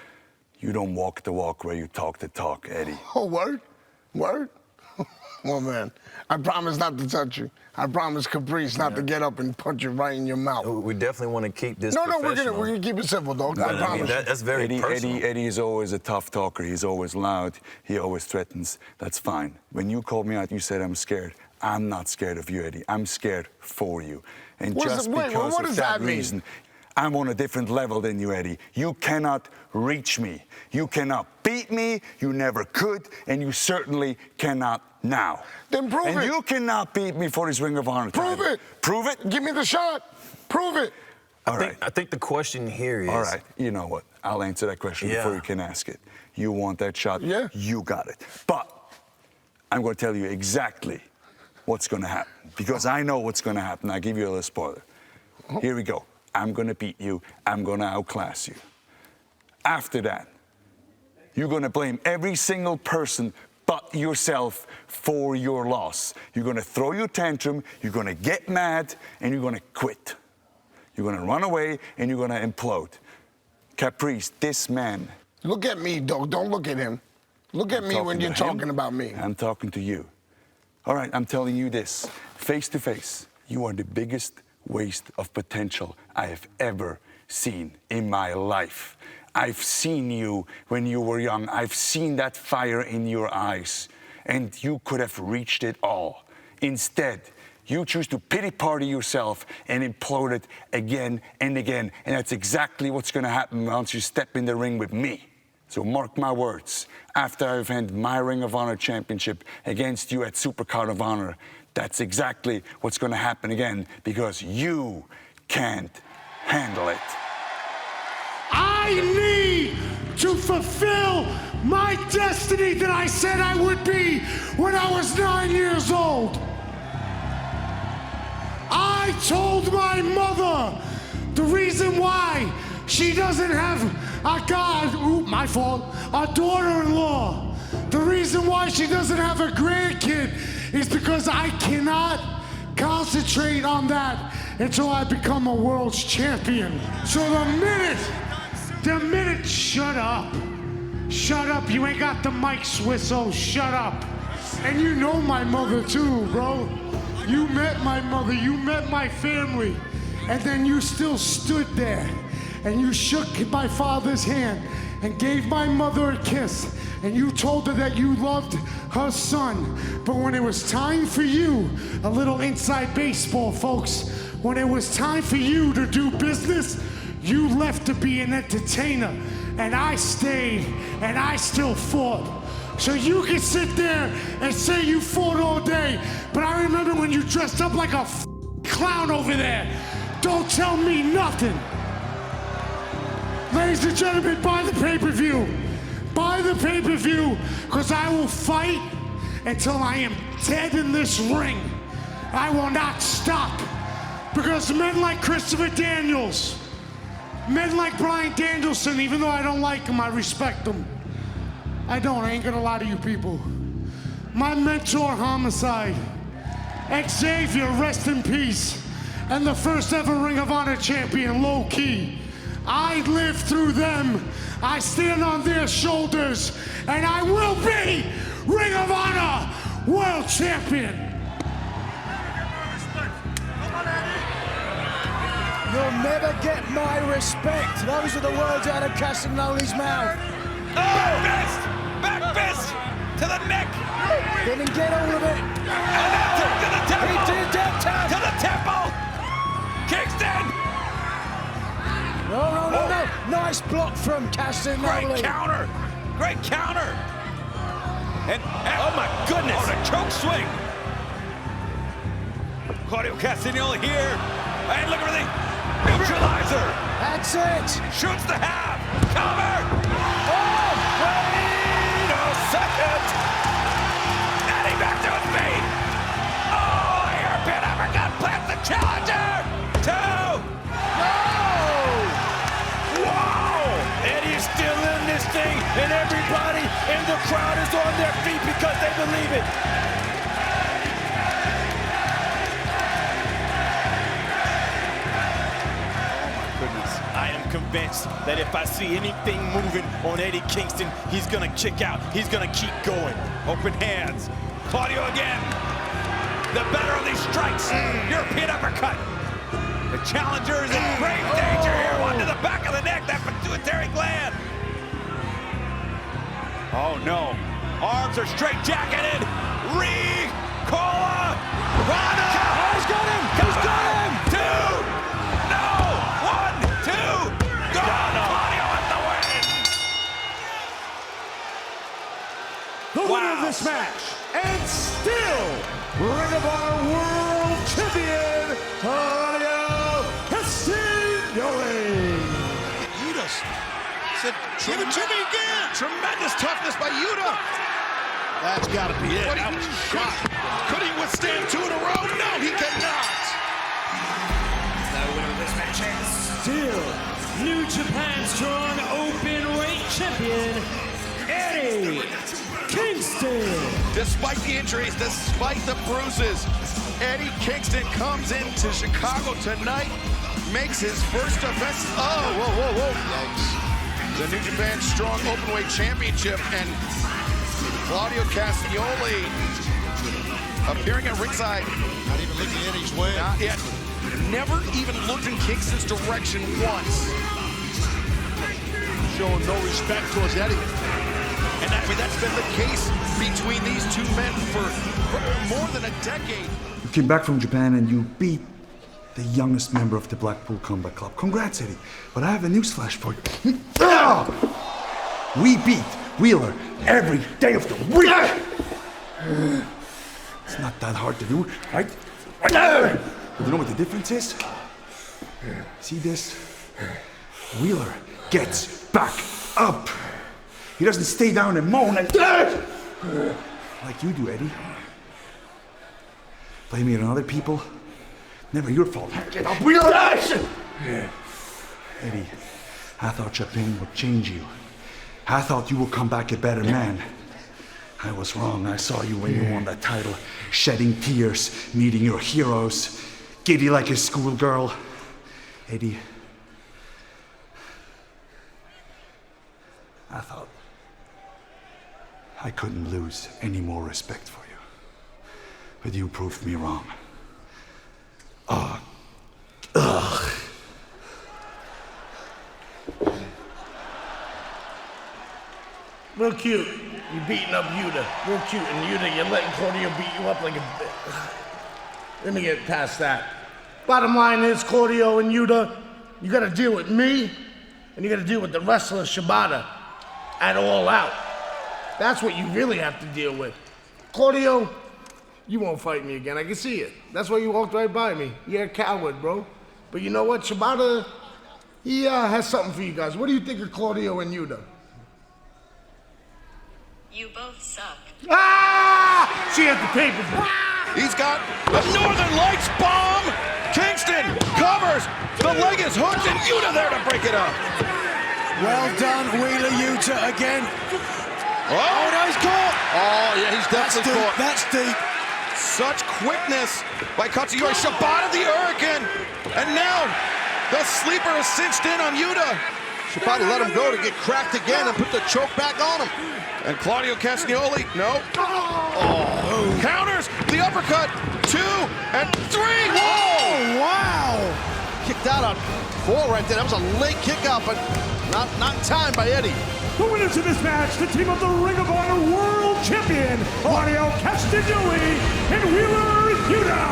you don't walk the walk where you talk the talk, Eddie. Oh, word? Word? Well, man, I promise not to touch you. I promise Caprice not to get up and punch you right in your mouth. We definitely want to keep this No, professional. we're gonna keep it simple, dog. I promise. That's very personal. Eddie is always a tough talker. He's always loud. He always threatens. That's fine. When you called me out, you said I'm scared. I'm not scared of you, Eddie. I'm scared for you. And What just because of that reason, I'm on a different level than you, Eddie. You cannot reach me. You cannot beat me. You never could, and you certainly cannot now. Then prove and it. you cannot beat me for this Ring of Honor title. Prove it. Prove it. Give me the shot. Prove it. I think the question here is... All right, you know what? I'll answer that question before you can ask it. You want that shot? Yeah. You got it. But I'm going to tell you exactly what's going to happen, because I know what's going to happen. I'll give you a little spoiler. Here we go. I'm going to beat you. I'm going to outclass you. After that, you're going to blame every single person but yourself for your loss. You're going to throw your tantrum, you're going to get mad, and you're going to quit. You're going to run away, and you're going to implode. Caprice, this man... Look at me, dog. Don't look at him. Look at me when you're talking about me. I'm talking to you. All right, I'm telling you this. Face to face, you are the biggest waste of potential I have ever seen in my life. I've seen you when you were young. I've seen that fire in your eyes, and you could have reached it all. Instead, you choose to pity party yourself and implode it again and again. And that's exactly what's going to happen once you step in the ring with me. So mark my words. After I defend my Ring of Honor championship against you at Supercard of Honor, that's exactly what's going to happen again, because you can't handle it. I need to fulfill my destiny that I said I would be when I was 9 years old. I I told my mother the reason why she doesn't have a daughter-in-law. The reason why she doesn't have a grandkid is because I cannot concentrate on that until I become a world's champion. So the minute, shut up, you ain't got the mic, Swisso, shut up. And you know my mother too, bro. You met my mother, you met my family, and then you still stood there and you shook my father's hand and gave my mother a kiss, and you told her that you loved her son. But when it was time for you, a little inside baseball, folks, when it was time for you to do business, you left to be an entertainer, and I stayed, and I still fought. So you can sit there and say you fought all day, but I remember when you dressed up like a clown over there. Don't tell me nothing. Ladies and gentlemen, buy the pay-per-view. Buy the pay-per-view, because I will fight until I am dead in this ring. I will not stop, because men like Christopher Daniels, men like Bryan Danielson, even though I don't like him, I respect him. I ain't gonna lie to you people. My mentor, Homicide, Xavier, rest in peace, and the first ever Ring of Honor champion, Low Key. I lived through them. I stand on their shoulders, and I will be Ring of Honor World Champion. You'll never get my respect. Those are the words out of Castagnoli's mouth. Back fist! Back fist! To the neck! Didn't get all of it. And then to the temple! He did that tap. To the temple! Kingston! No. Nice block from Castagnoli. Great counter! Great counter! And oh my goodness! Oh, the choke swing! Claudio Castagnoli here. And look at everything! Neutralizer! That's it! Shoots the half! Cover! Oh! Wait a second! Eddie back to his feet! Oh, hairpin uppercut! Plant the challenger! 2! No! Whoa! Eddie is still in this thing, and everybody in the crowd is on their feet because they believe it. I am convinced that if I see anything moving on Eddie Kingston, he's gonna kick out. He's gonna keep going. Open hands. Claudio again. The better of these strikes. European uppercut. The challenger is in grave danger here. One to the back of the neck. That pituitary gland. Oh no. Arms are straight jacketed. Cola. Rana. Oh, he's got him. He's got him. 2. No. 1, 2. Go. Claudio at the win. The winner of this match, and still Ring of Honor World Champion, Claudio Castagnoli. Yuta said, give it to me again. Tremendous toughness by Yuta. That's got to be it. That was shot. Could he withstand 2 in a row? No, he cannot. The winner of this match is still New Japan Strong Openweight Champion, Eddie Kingston. Despite the injuries, despite the bruises, Eddie Kingston comes into Chicago tonight, makes his first defense. Oh, whoa. The New Japan Strong Openweight Championship, and Claudio Castagnoli appearing at ringside. Not even looking Eddie's way. Not yet. Never even looked in Kingston's direction once. Showing no respect towards Eddie. And that's been the case between these two men for more than a decade. You came back from Japan and you beat the youngest member of the Blackpool Combat Club. Congrats, Eddie. But I have a newsflash for you. We beat Wheeler every day of the week. It's not that hard to do, right? But you know what the difference is? See this? Wheeler gets back up. He doesn't stay down and moan and like you do, Eddie. Blaming it on other people Never your fault. Get up, we don't action! Yeah. Eddie, I thought your pain would change you. I thought you would come back a better man. I was wrong. I saw you when you won that title, shedding tears, meeting your heroes, giddy like a schoolgirl. Eddie, I thought I couldn't lose any more respect for you. But you proved me wrong. Ugh. Real cute. You beating up Yuta. Real cute. And Yuta, you're letting Claudio beat you up like a bitch. Let me get past that. Bottom line is, Claudio and Yuta, you gotta deal with me, and you gotta deal with the wrestler Shibata at All Out. That's what you really have to deal with. Claudio, you won't fight me again. I can see it. That's why you walked right by me. You're a coward, bro. But you know what? Shibata, he has something for you guys. What do you think of Claudio and Yuta? You both suck. Ah! She had the papers. He's got the Northern Lights bomb. Kingston covers. The leg is hooked, and Yuta there to break it up. Well done, Wheeler Yuta again. Oh, no, he's caught. Oh, yeah, he's definitely caught. That's deep. Such quickness by Katsuyori. Shibata the Hurricane. And now the sleeper is cinched in on Yuta. Shibata let him go to get cracked again and put the choke back on him. And Claudio Castagnoli, no. Oh, counters the uppercut. 2 and 3. Whoa! Wow! Kicked out on 4 right there. That was a late kick out, but not in time by Eddie. The winners of this match, the team of the Ring of Honor World Champion, Claudio Castagnoli and Wheeler Yuta.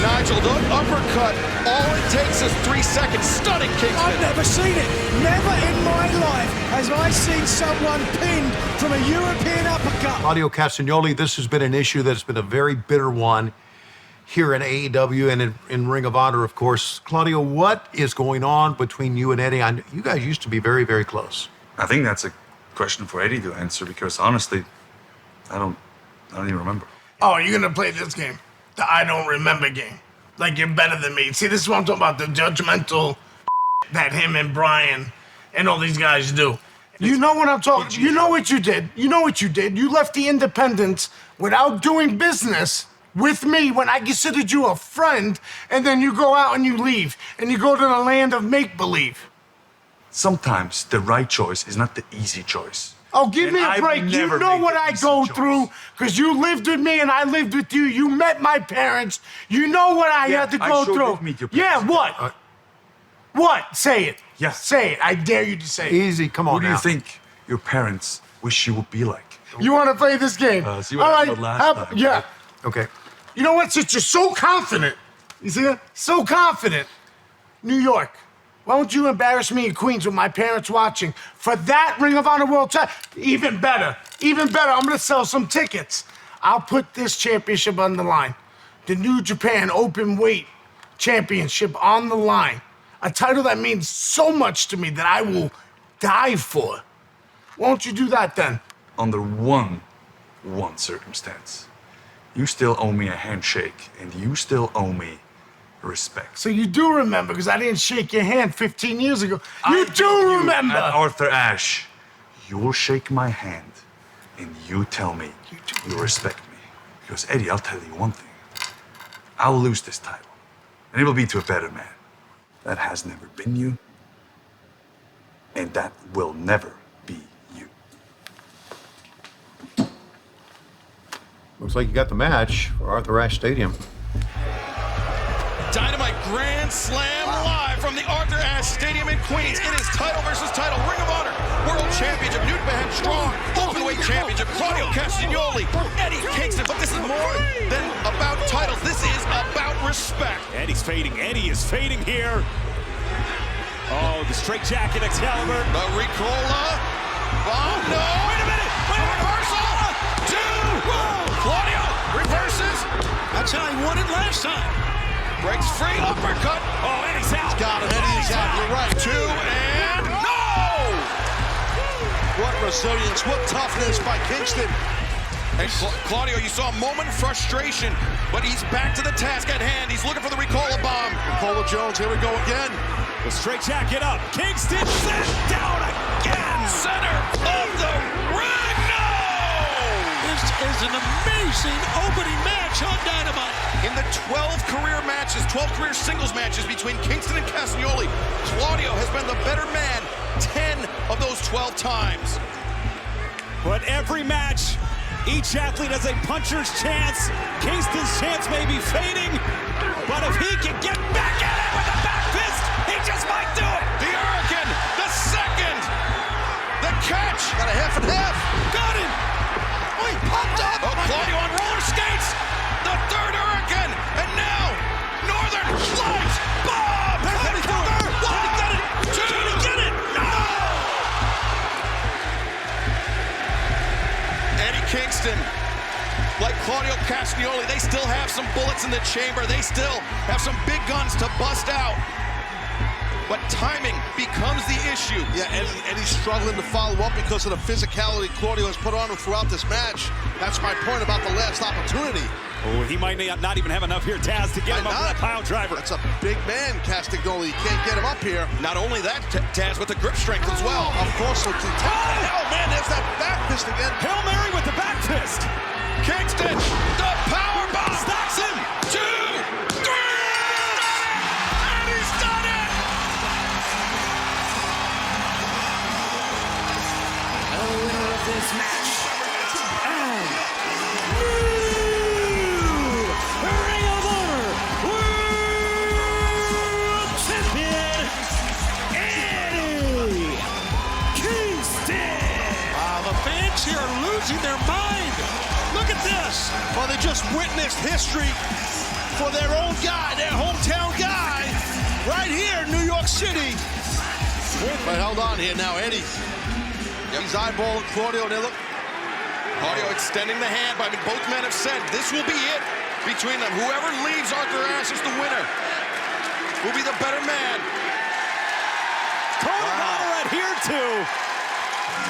Nigel, the uppercut, all it takes is 3 seconds. Stunning Kingston. I've never seen it. Never in my life has I seen someone pinned from a European uppercut. Claudio Castagnoli, this has been an issue that's been a very bitter one here in AEW and in Ring of Honor, of course. Claudio, what is going on between you and Eddie? You guys used to be very, very close. I think that's a question for Eddie to answer because honestly, I don't even remember. Oh, you're gonna play this game, the I don't remember game. Like you're better than me. See, this is what I'm talking about, the judgmental that him and Brian and all these guys do. You know what I'm talking, you know what you did. You know what you did. You left the independents without doing business with me when I considered you a friend, and then you go out and you leave, and you go to the land of make-believe. Sometimes the right choice is not the easy choice. Oh, give me a break. You know what I go through, because you lived with me and I lived with you. You met my parents. You know what I had to go through. Yeah, what? What? Say it. Yeah. Say it. I dare you to say it. Easy, come on Who do you think your parents wish you would be like? You want to play this game? See what happened last time. Yeah. Right? Okay. You know what? Since you're so confident, you see that? So confident. New York. Why don't you embarrass me in Queens with my parents watching for that Ring of Honor World Title? Even better. Even better. I'm going to sell some tickets. I'll put this championship on the line. The New Japan Open Weight Championship on the line. A title that means so much to me that I will die for. Won't you do that then? Under one circumstance. You still owe me a handshake, and you still owe me respect. So you do remember, because I didn't shake your hand 15 years ago. You do remember! At Arthur Ashe, you'll shake my hand, and you tell me you respect me. Because, Eddie, I'll tell you one thing. I'll lose this title, and it'll be to a better man. That has never been you, and that will never be you. Looks like you got the match for Arthur Ashe Stadium. Dynamite Grand Slam live from the Arthur Ashe Stadium in Queens. It is title versus title. Ring of Honor World Championship. New Japan Strong Openweight Championship. Claudio Castagnoli, Eddie Kingston. But this is more than about titles. This is about respect. Eddie's fading. Eddie is fading here. Oh, the straight jacket Excalibur. The Ricola. Oh, no. Wait a minute. Wait a reversal. 2. Whoa. Claudio reverses. That's how he won it last time. Breaks free, uppercut. Oh, Eddie's out. Got him. Eddie's out. You're right. 2 and no! What resilience, what toughness by Kingston. And Claudio, you saw a moment of frustration, but he's back to the task at hand. He's looking for the Ricola bomb. Ricola Jones, here we go again. The straight jacket up. Kingston set down again. Center of the ring. No! This is an amazing opening match on Dynamite. In the 12 career matches, 12 career singles matches between Kingston and Castagnoli, Claudio has been the better man 10 of those 12 times. But every match, each athlete has a puncher's chance. Kingston's chance may be fading, but if he can get back at it with a back fist, he just might do it. The Hurricane, the second, the catch. Got a half and half. Got him. Oh, he popped up. Oh, Claudio on roller skates. The third Hurricane, and now Northern Lights bomb. Can he get it? Two. Can he get it? No! Eddie Kingston, like Claudio Castagnoli, they still have some bullets in the chamber. They still have some big guns to bust out. But timing becomes the issue. Yeah, and he's struggling to follow up because of the physicality Claudio has put on him throughout this match. That's my point about the last opportunity. Oh, he might not even have enough here, Taz, to get him up with that pile driver. That's a big man, Castagnoli. You can't get him up here. Not only that, Taz, with the grip strength as well. Of course. Oh, man, there's that back fist again. Hail Mary with the back fist. Kingston, the power bomb. Stocks him. 2, 3. And he's done it. The winner of this match, and Ring of Honor World Champion, Eddie Kingston. The fans here are losing their mind. Look at this. Well, they just witnessed history for their own guy, their hometown guy, right here in New York City. But held on here now, Eddie. He's eyeballing Claudio, and they look. Claudio extending the hand, but I mean, both men have said this will be it between them. Whoever leaves Arthur Ashe as the winner will be the better man. Code of Honor adhered to.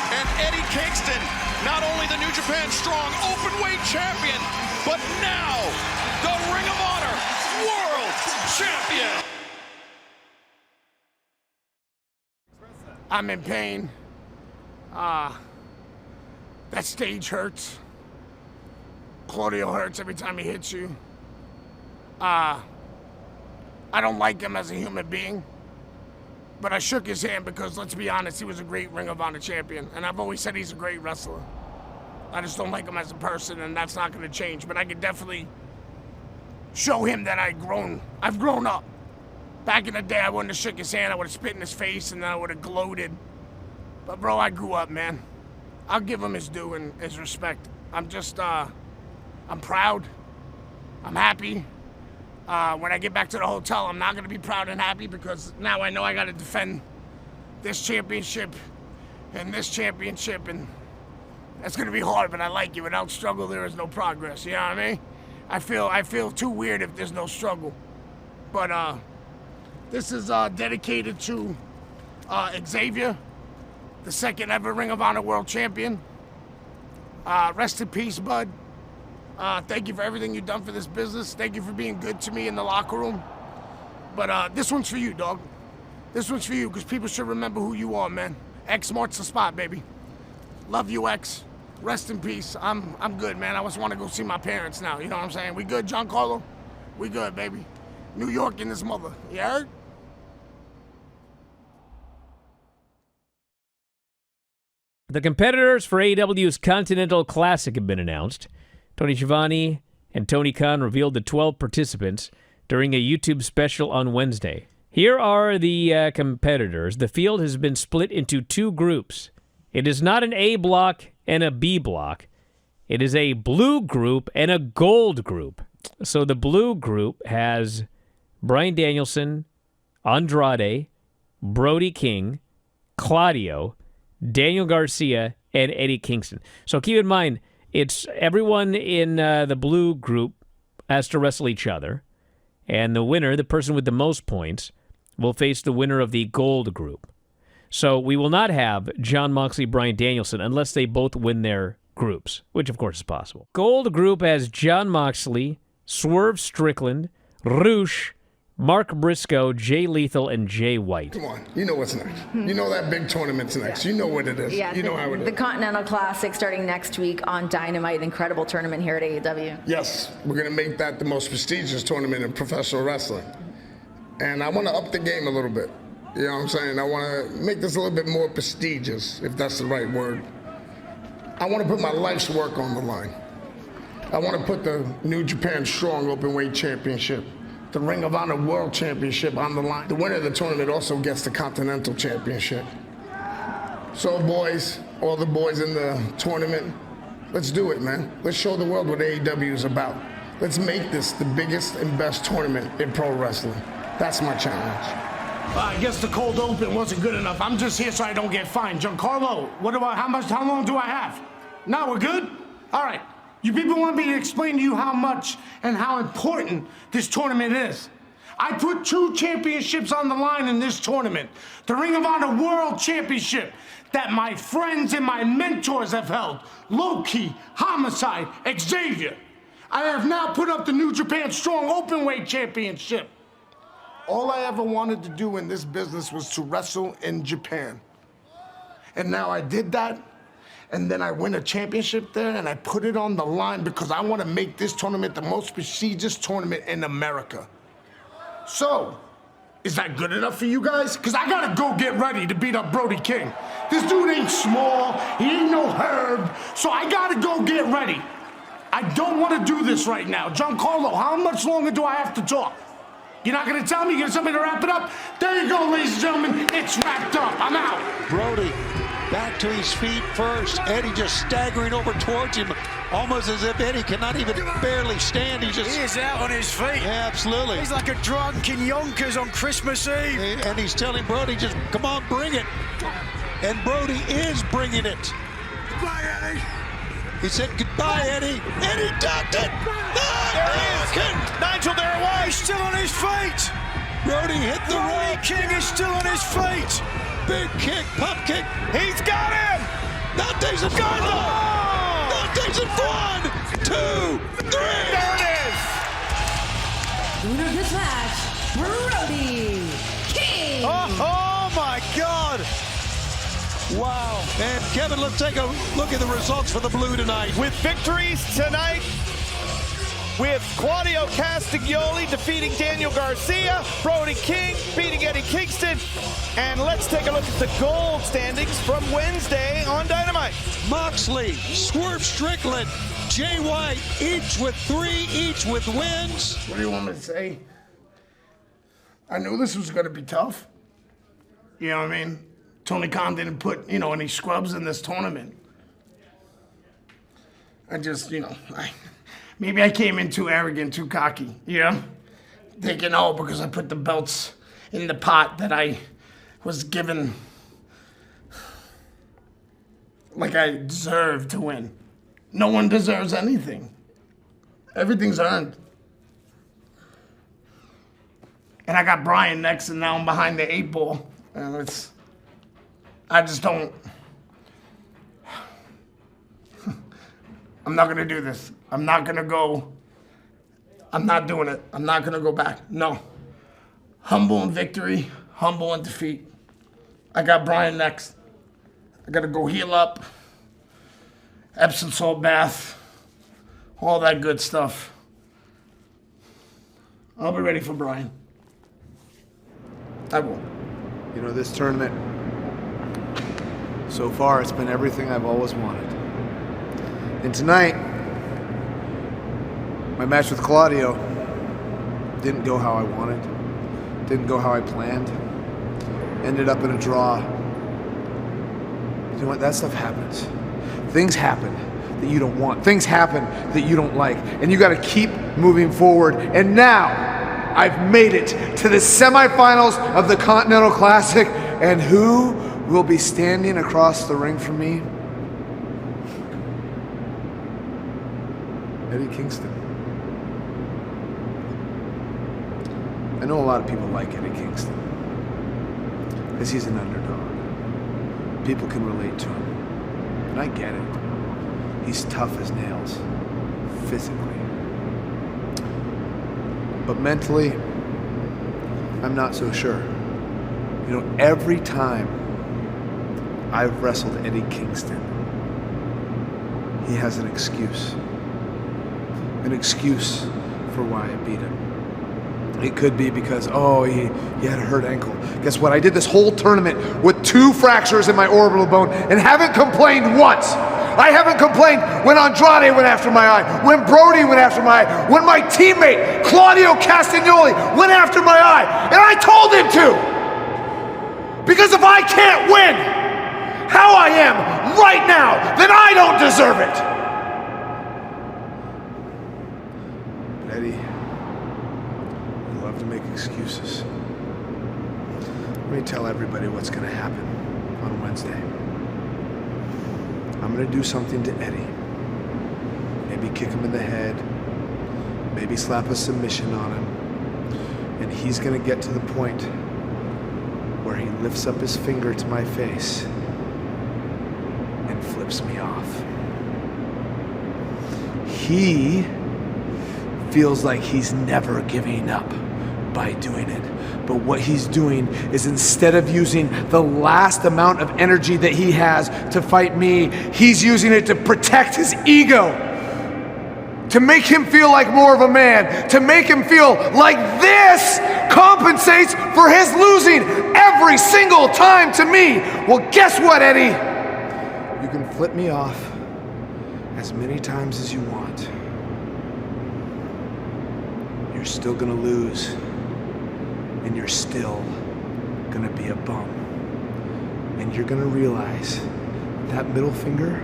And Eddie Kingston, not only the New Japan Strong Openweight Champion, but now the Ring of Honor World Champion. I'm in pain. That stage hurts. Claudio hurts every time he hits you. I don't like him as a human being, but I shook his hand because, let's be honest, he was a great Ring of Honor champion, and I've always said he's a great wrestler. I just don't like him as a person, and that's not going to change, but I could definitely show him that I've grown up. Back in the day, I wouldn't have shook his hand, I would have spit in his face, and then I would have gloated. But bro, I grew up, man. I'll give him his due and his respect. I'm just, I'm proud. I'm happy. When I get back to the hotel, I'm not gonna be proud and happy because now I know I gotta defend this championship and this championship, and that's gonna be hard, but I like it. Without struggle, there is no progress, you know what I mean? I feel too weird if there's no struggle. But this is dedicated to Xavier, the second ever Ring of Honor World Champion. Rest in peace, bud. Thank you for everything you've done for this business. Thank you for being good to me in the locker room. But this one's for you, dog. This one's for you, because people should remember who you are, man. X marks the spot, baby. Love you, X. Rest in peace. I'm good, man. I just want to go see my parents now. You know what I'm saying? We good, Giancarlo? We good, baby. New York and his mother. You heard? The competitors for AEW's Continental Classic have been announced. Tony Schiavone and Tony Khan revealed the 12 participants during a YouTube special on Wednesday. Here are the competitors. The field has been split into two groups. It is not an A block and a B block. It is a blue group and a gold group. So the blue group has Bryan Danielson, Andrade, Brody King, Claudio, Daniel Garcia, and Eddie Kingston. So keep in mind, it's everyone in the blue group has to wrestle each other, and the winner, the person with the most points, will face the winner of the gold group. So we will not have Jon Moxley, Bryan Danielson, unless they both win their groups, which of course is possible. Gold group has Jon Moxley, Swerve Strickland, Roosh, Mark Briscoe, Jay Lethal, and Jay White. Come on, you know what's next. You know that big tournament's next. You know what it is. Yeah, you know how it is. The Continental Classic starting next week on Dynamite. Incredible tournament here at AEW. Yes, we're going to make that the most prestigious tournament in professional wrestling. And I want to up the game a little bit. You know what I'm saying? I want to make this a little bit more prestigious, if that's the right word. I want to put my life's work on the line. I want to put the New Japan Strong Openweight Championship, the Ring of Honor World Championship on the line. The winner of the tournament also gets the Continental Championship. So boys, all the boys in the tournament, let's do it, man. Let's show the world what AEW is about. Let's make this the biggest and best tournament in pro wrestling. That's my challenge. I guess the cold open wasn't good enough. I'm just here so I don't get fined. Giancarlo, how long do I have? Now we're good? All right. You people want me to explain to you how much and how important this tournament is. I put 2 championships on the line in this tournament. The Ring of Honor World Championship that my friends and my mentors have held. Low-Key, Homicide, Xavier. I have now put up the New Japan Strong Openweight Championship. All I ever wanted to do in this business was to wrestle in Japan. And now I did that, and then I win a championship there, and I put it on the line because I want to make this tournament the most prestigious tournament in America. So, is that good enough for you guys? Because I got to go get ready to beat up Brody King. This dude ain't small, he ain't no herb, so I got to go get ready. I don't want to do this right now. Giancarlo, how much longer do I have to talk? You're not going to tell me? You're going to tell me to wrap it up? There you go, ladies and gentlemen. It's wrapped up. I'm out. Brody back to his feet first. Eddie just staggering over towards him, almost as if Eddie cannot even barely stand. He is out on his feet. Yeah, absolutely. He's like a drunken Yonkers on Christmas Eve. And he's telling Brody, just come on, bring it. And Brody is bringing it. Goodbye, Eddie. He said goodbye, Eddie. Eddie ducked it. There he is. Nigel there, he's still on his feet. Brody hit the rope. King is still on his feet. Big kick, pump kick. He's got him. Dante's in front. Dante's in 1, 2, 3. There it is. Winner of this match, Brody King. Oh my God. Wow. And Kevin, let's take a look at the results for the Blue tonight. With victories tonight, with Claudio Castagnoli defeating Daniel Garcia, Brody King beating Eddie Kingston, and let's take a look at the gold standings from Wednesday on Dynamite. Moxley, Swerve Strickland, Jay White, each with 3, each with wins. What do you want me to say? I knew this was going to be tough. You know what I mean? Tony Khan didn't put, any scrubs in this tournament. I just, maybe I came in too arrogant, too cocky, thinking, because I put the belts in the pot that I was given, like I deserved to win. No one deserves anything. Everything's earned. And I got Brian next, and now I'm behind the 8 ball. And I just don't. I'm not gonna do this. I'm not gonna go. I'm not doing it. I'm not gonna go back. No. Humble in victory, humble in defeat. I got Brian next. I gotta go heal up. Epsom salt bath. All that good stuff. I'll be ready for Brian. I will. This tournament, so far, it's been everything I've always wanted. And tonight, my match with Claudio didn't go how I wanted, didn't go how I planned, ended up in a draw. You know what? That stuff happens. Things happen that you don't want. Things happen that you don't like. And you got to keep moving forward. And now, I've made it to the semifinals of the Continental Classic. And who will be standing across the ring from me? Eddie Kingston. I know a lot of people like Eddie Kingston because he's an underdog. People can relate to him, and I get it. He's tough as nails, physically. But mentally, I'm not so sure. You know, every time I've wrestled Eddie Kingston, he has an excuse. An excuse for why I beat him. It could be because, oh, he had a hurt ankle. Guess what? I did this whole tournament with 2 fractures in my orbital bone and haven't complained once. I haven't complained when Andrade went after my eye, when Brody went after my eye, when my teammate, Claudio Castagnoli, went after my eye, and I told him to. Because if I can't win how I am right now, then I don't deserve it. But Eddie, you love to make excuses. Let me tell everybody what's going to happen on Wednesday. I'm gonna do something to Eddie. Maybe kick him in the head. Maybe slap a submission on him. And he's gonna get to the point where he lifts up his finger to my face and flips me off. He feels like he's never giving up by doing it. But what he's doing is, instead of using the last amount of energy that he has to fight me, he's using it to protect his ego, to make him feel like more of a man, to make him feel like this compensates for his losing every single time to me. Well, guess what, Eddie? You can flip me off as many times as you want. You're still gonna lose. And you're still gonna be a bum. And you're gonna realize that middle finger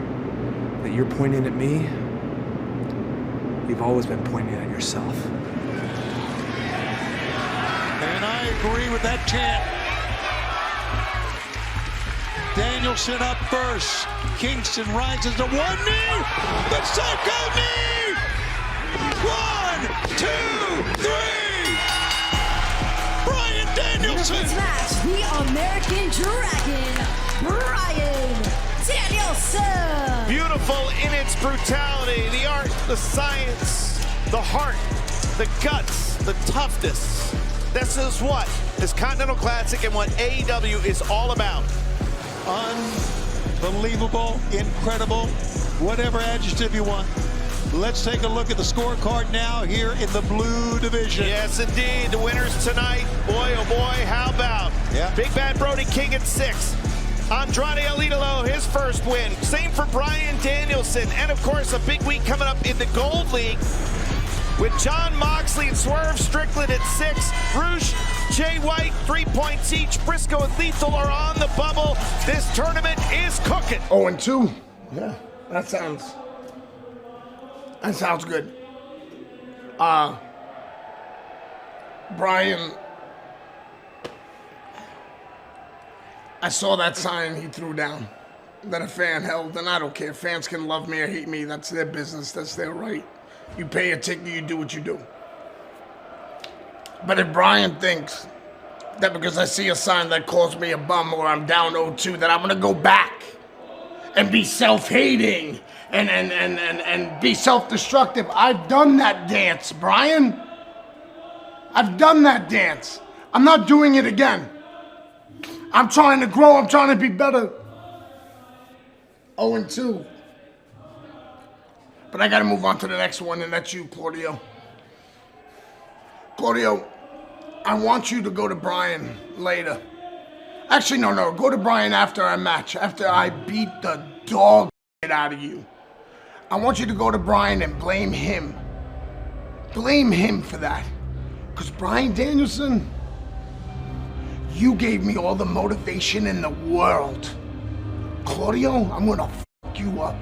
that you're pointing at me, you've always been pointing at yourself. And I agree with that chant. Danielson up first. Kingston rises to one knee. The psycho knee. 1, 2, 3. Bryan Danielson. This match, the American Dragon, Bryan Danielson. Beautiful in its brutality, the art, the science, the heart, the guts, the toughness. This is what this Continental Classic and what AEW is all about. Unbelievable, incredible, whatever adjective you want. Let's take a look at the scorecard now here in the blue division. Yes, indeed. The winners tonight. Boy, oh boy, how about? Yeah. Big Bad Brody King at 6. Andrade El Idolo, his first win. Same for Bryan Danielson. And, of course, a big week coming up in the Gold League with Jon Moxley and Swerve Strickland at 6. Roosh, Jay White, 3 points each. Briscoe and Lethal are on the bubble. This tournament is cooking. 0-2. Yeah, that sounds good. Bryan, I saw that sign he threw down that a fan held, and I don't care. Fans can love me or hate me. That's their business. That's their right. You pay a ticket, you do what you do. But if Bryan thinks that because I see a sign that calls me a bum or I'm down 0-2, that I'm going to go back and be self-hating and be self-destructive. I've done that dance, Bryan. I've done that dance. I'm not doing it again. I'm trying to grow. I'm trying to be better. 0-2. But I got to move on to the next one, and that's you, Claudio. Claudio, I want you to go to Bryan later. Actually, no. Go to Bryan after our match, after I beat the dog shit out of you. I want you to go to Bryan and blame him. Blame him for that. Because Bryan Danielson, you gave me all the motivation in the world. Claudio, I'm gonna fuck you up.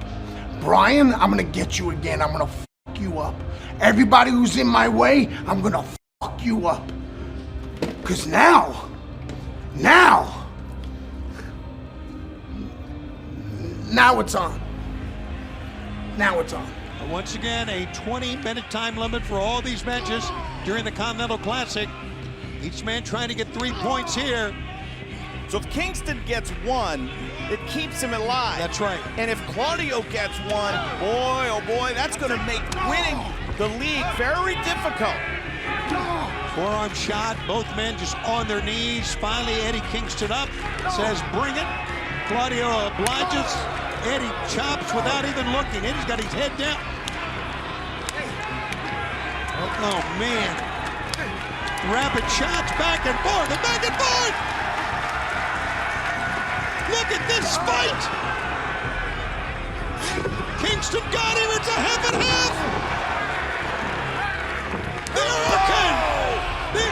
Bryan, I'm gonna get you again. I'm gonna fuck you up. Everybody who's in my way, I'm gonna fuck you up. Because now it's on. Now it's on. Once again, a 20-minute time limit for all these matches during the Continental Classic. Each man trying to get 3 points here. So if Kingston gets one, it keeps him alive. That's right. And if Claudio gets one, boy, oh boy, that's going to make winning the league very difficult. Forearm shot, both men just on their knees. Finally, Eddie Kingston up, says, bring it. Claudio obliges. Eddie chops without even looking. Eddie's got his head down. Oh, man. Rapid shots back and forth and back and forth. Look at this fight. Kingston got him. It's a half and half. The Hurricane.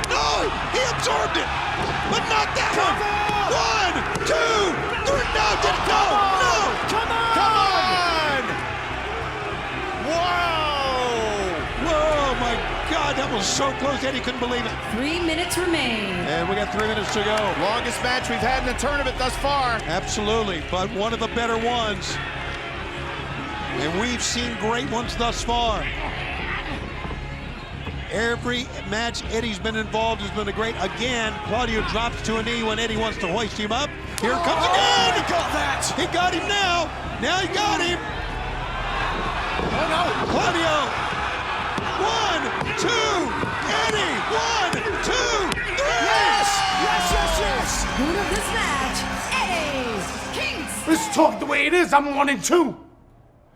No, he absorbed it, but not that one. 1, 2, 3. No, didn't go. No. Come on. Wow. Whoa, my God, that was so close. Eddie couldn't believe it. 3 minutes remain. And we got 3 minutes to go. Longest match we've had in the tournament thus far. Absolutely, but one of the better ones. And we've seen great ones thus far. Every match Eddie's been involved has been a great. Again, Claudio drops to a knee when Eddie wants to hoist him up. Here it comes again. He got that. He got him now. Now he got him. Oh no. Claudio. 1, 2. Eddie. 1, 2, 3. Yes. Yes, yes, yes. Winner of this match, Eddie Kingston. Let's talk the way it is. I'm 1 and 2.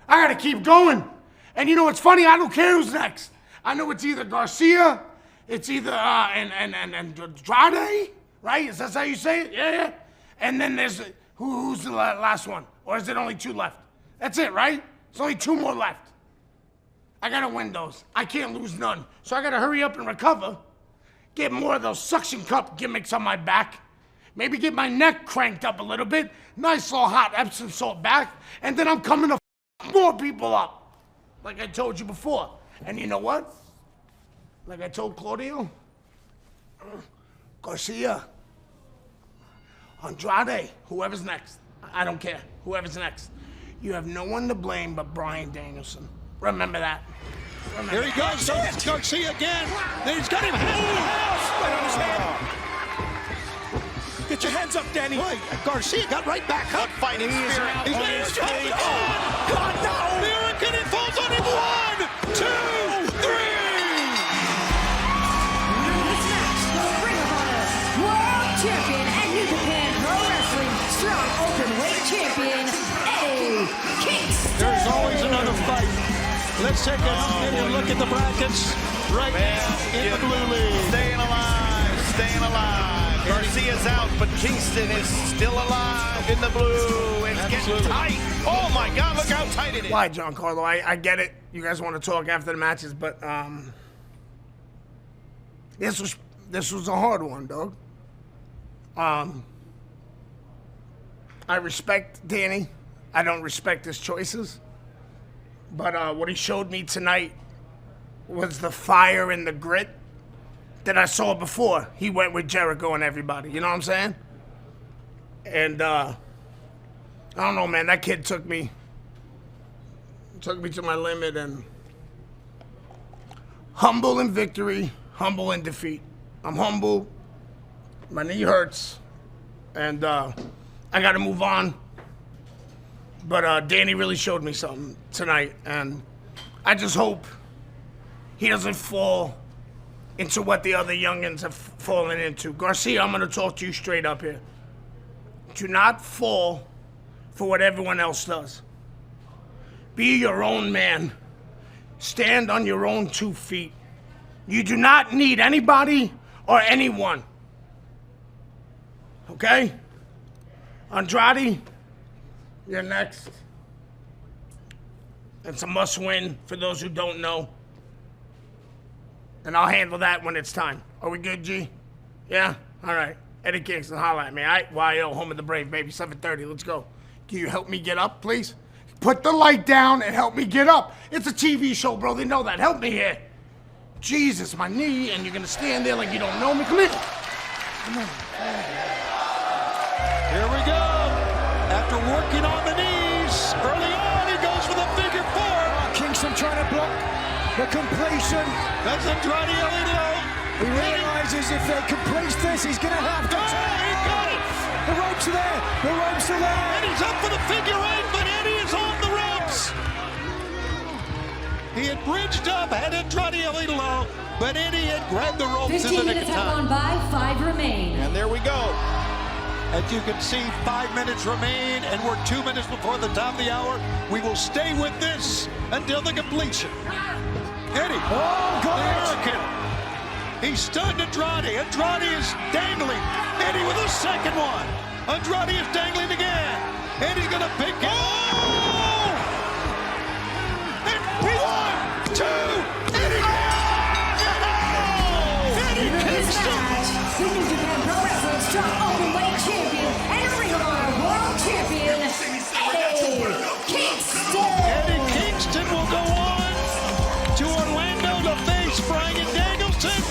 I gotta keep going. And you know what's funny? I don't care who's next. I know it's either Garcia, it's either and Andrade, right? Is that how you say it? Yeah. And then there's who's the last one? Or is it only 2 left? That's it, right? It's only 2 more left. I gotta win those. I can't lose none. So I gotta hurry up and recover. Get more of those suction cup gimmicks on my back. Maybe get my neck cranked up a little bit. Nice little hot Epsom salt back. And then I'm coming to more people up. Like I told you before. And you know what? Like I told Claudio, Garcia, Andrade, whoever's next. I don't care. Whoever's next. You have no one to blame but Bryan Danielson. Remember that. Here he goes. So it's Garcia again. Then he's got him right on his head. Get your hands up, Danny. Boy, Garcia got right back up. Fighting spirit. He's oh, God, no. The Hurricane, it falls on him. 1, 2, 3. This match, the Ring of Honor World Champion and New Japan Pro Wrestling Strong Openweight Champion, Eddie Kingston. There's always another fight. Let's take a look at the brackets right now in the blue league. Staying alive. Garcia's out, but Kingston is still alive in the blue. It's getting tight. Oh my God, look how tight it is. Why, Giancarlo? I get it. You guys want to talk after the matches, but this was a hard one, dog. I respect Danny. I don't respect his choices. But what he showed me tonight was the fire and the grit that I saw before he went with Jericho and everybody. You know what I'm saying? And I don't know, man. That kid took me to my limit, and humble in victory, humble in defeat. I'm humble. My knee hurts, and I got to move on. But Danny really showed me something tonight, and I just hope he doesn't fall into what the other youngins have fallen into. Garcia, I'm going to talk to you straight up here. Do not fall for what everyone else does. Be your own man. Stand on your own 2 feet. You do not need anybody or anyone. Okay? Andrade, you're next. It's a must-win for those who don't know. And I'll handle that when it's time. Are we good, G? Yeah? All right. Eddie Kingston, holla at me, all right? YO, home of the brave, baby, 7:30, let's go. Can you help me get up, please? Put the light down and help me get up. It's a TV show, bro, they know that. Help me here. Jesus, my knee, and you're gonna stand there like you don't know me. Come here. Come on. Here we go. After working on the knees, early on, he goes for the figure 4. Kingston trying to block the completion. That's Andrade Alito. He realizes if they complete this, he's going to have to he got it. The ropes are there. The ropes are there. Eddie's up for the figure 8, but Eddie is on the ropes. He had bridged up, had Andrade a little low, but Eddie had grabbed the ropes in the 15 nick minutes of have time. gone by, 5 remain. And there we go. As you can see, 5 minutes remain, and we're 2 minutes before the top of the hour. We will stay with this until the completion. Eddie, the American. He stunned Andrade. Andrade is dangling. Eddie with a second one. Andrade is dangling again. Eddie's gonna pick it. Oh! And 1, 2, Eddie! Eddie Kingston! The New Japan Pro Wrestling Strong Openweight Champion and Ring of Honor World Champion, Eddie Kingston! Eddie Kingston will go on to Orlando to face Bryan Danielson,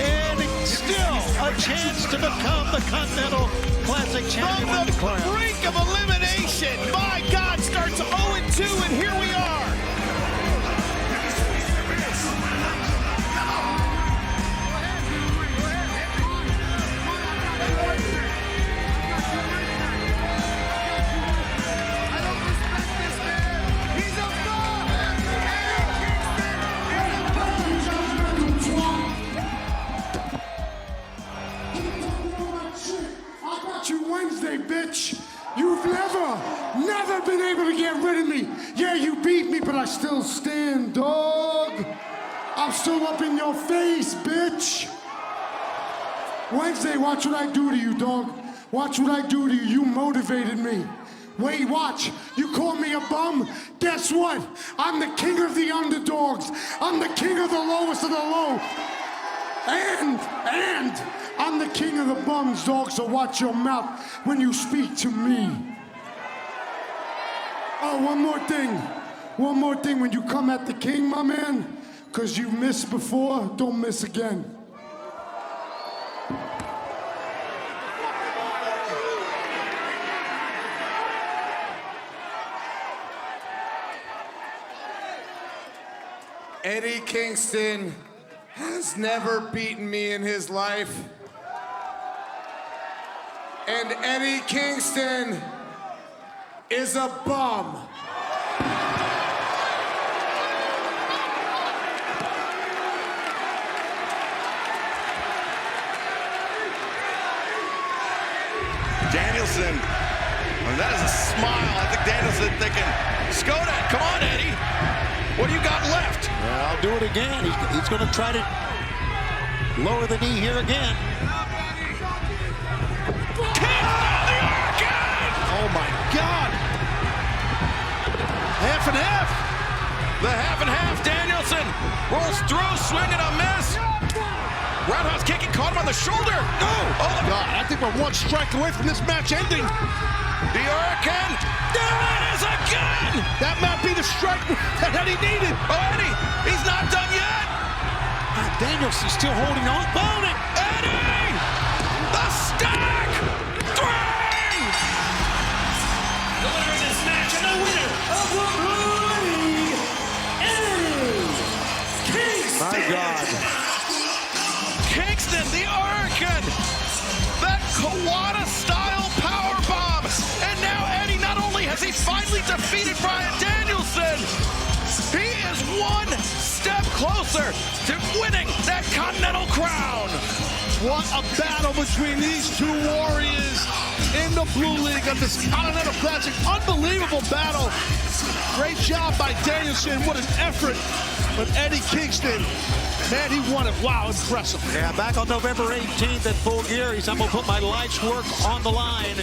and still a chance to become the Continental Classic champion. From the brink of elimination, my God, starts 0-2, and here we are. Wednesday, bitch. You've never been able to get rid of me. Yeah, you beat me, but I still stand, dog. I'm still up in your face, bitch. Wednesday, watch what I do to you, dog. Watch what I do to you. You motivated me. Wait, watch. You call me a bum? Guess what? I'm the king of the underdogs. I'm the king of the lowest of the low. And I'm the king of the bums, dog, so watch your mouth when you speak to me. Oh, one more thing. One more thing. When you come at the king, my man, because you missed before, don't miss again. Eddie Kingston has never beaten me in his life. And Eddie Kingston is a bum. Danielson, well, that is a smile. I think Danielson thinking, Skoda, come on, Eddie. What do you got left? Yeah, I'll do it again. He's going to try to lower the knee here again. Oh my God! Half and half. The half and half. Danielson rolls through, swinging a miss. Roundhouse kick, he caught him on the shoulder. No! Oh God! I think we're one strike away from this match ending. The Hurricane. There it is again. That might be the strike that he needed. Oh, Eddie, he's not done yet. Danielson's still holding on. Boning. Eddie, the stack. 3. The winner of this match and the winner of the Blue League, Eddie Kingston! My God. Kingston, the Hurricane. That Kawada-style powerbomb. And now Eddie, not only has he finally defeated Bryan Danielson, he is one step closer to winning that Continental crown. What a battle between these two warriors in the Blue League of this Continental Classic. Unbelievable battle. Great job by Danielson. What an effort. But Eddie Kingston, man, he won it. Wow, impressive. Yeah, back on November 18th at Full Gear, he's I'm going to put my life's work on the line.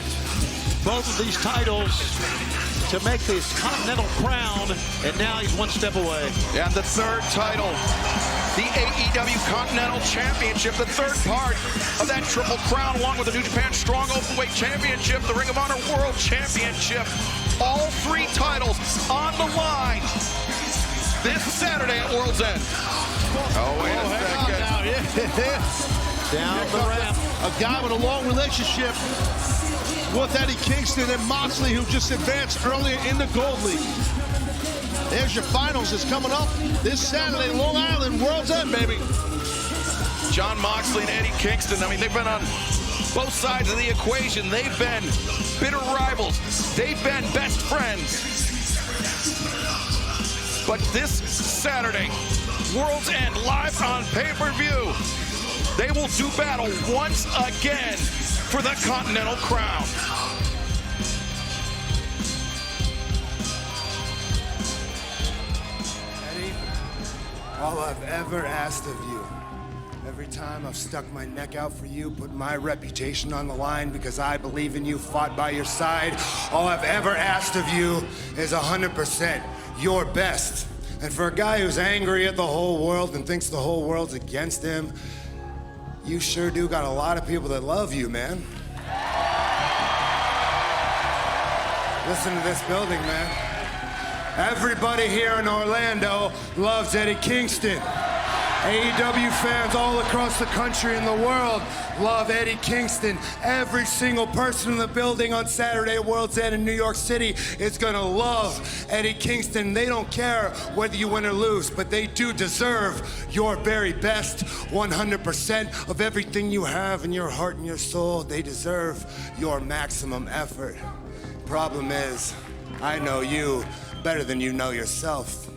Both of these titles to make this Continental crown, and now he's one step away. And the third title, the AEW Continental Championship, the third part of that Triple Crown, along with the New Japan Strong Openweight Championship, the Ring of Honor World Championship. All 3 titles on the line this Saturday at World's End. Oh, wait a second. Now, yeah. Down the ramp. A guy with a long relationship with Eddie Kingston and Moxley, who just advanced earlier in the Gold League. There's your finals. It's coming up this Saturday, Long Island, World's End, baby. John Moxley and Eddie Kingston, I mean, they've been on both sides of the equation. They've been bitter rivals. They've been best friends. But this Saturday, World's End live on pay-per-view, they will do battle once again for the Continental crown. Eddie, all I've ever asked of you, every time I've stuck my neck out for you, put my reputation on the line because I believe in you, fought by your side, all I've ever asked of you is 100% your best. And for a guy who's angry at the whole world and thinks the whole world's against him, you sure do got a lot of people that love you, man. Listen to this building, man. Everybody here in Orlando loves Eddie Kingston. AEW fans all across the country and the world love Eddie Kingston. Every single person in the building on Saturday at World's End in New York City is gonna love Eddie Kingston. They don't care whether you win or lose, but they do deserve your very best. 100% of everything you have in your heart and your soul, they deserve your maximum effort. Problem is, I know you better than you know yourself.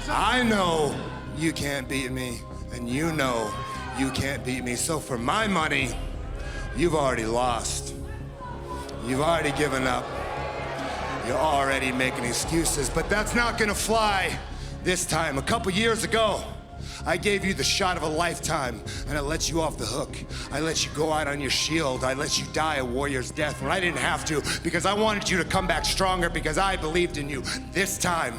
I know you can't beat me, and you know you can't beat me. So for my money, you've already lost. You've already given up. You're already making excuses, but that's not gonna fly this time. A couple years ago, I gave you the shot of a lifetime, and I let you off the hook. I let you go out on your shield. I let you die a warrior's death when I didn't have to, because I wanted you to come back stronger, because I believed in you. This time,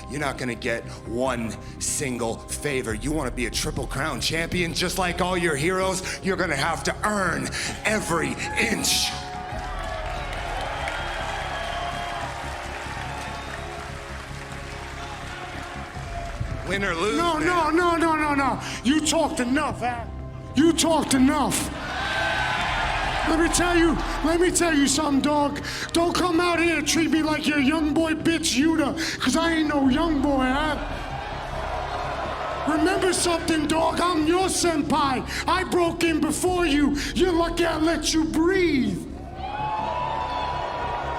you're not gonna get one single favor. You wanna be a Triple Crown champion just like all your heroes? You're gonna have to earn every inch. Win or lose, No. You talked enough, Al. You talked enough. Let me tell you something, dog. Don't come out here and treat me like you're a young boy bitch, Yuta, because I ain't no young boy, huh? Remember something, dog. I'm your senpai. I broke in before you. You're lucky I let you breathe.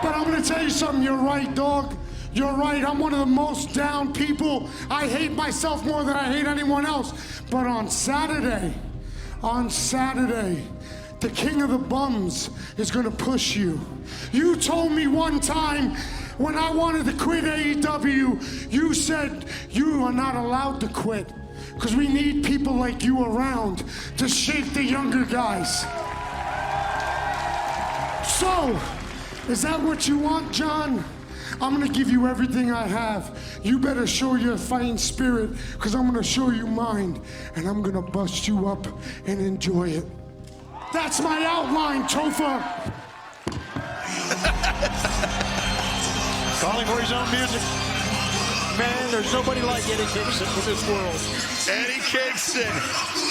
But I'm gonna tell you something. You're right, dog. You're right. I'm one of the most down people. I hate myself more than I hate anyone else. But on Saturday, the king of the bums is gonna push you. You told me one time when I wanted to quit AEW, you said you are not allowed to quit because we need people like you around to shape the younger guys. So, is that what you want, John? I'm gonna give you everything I have. You better show your fighting spirit because I'm gonna show you mine and I'm gonna bust you up and enjoy it. That's my outline, Topher. Calling for his own music. Man, there's nobody like Eddie Kingston in this world. Eddie Kingston,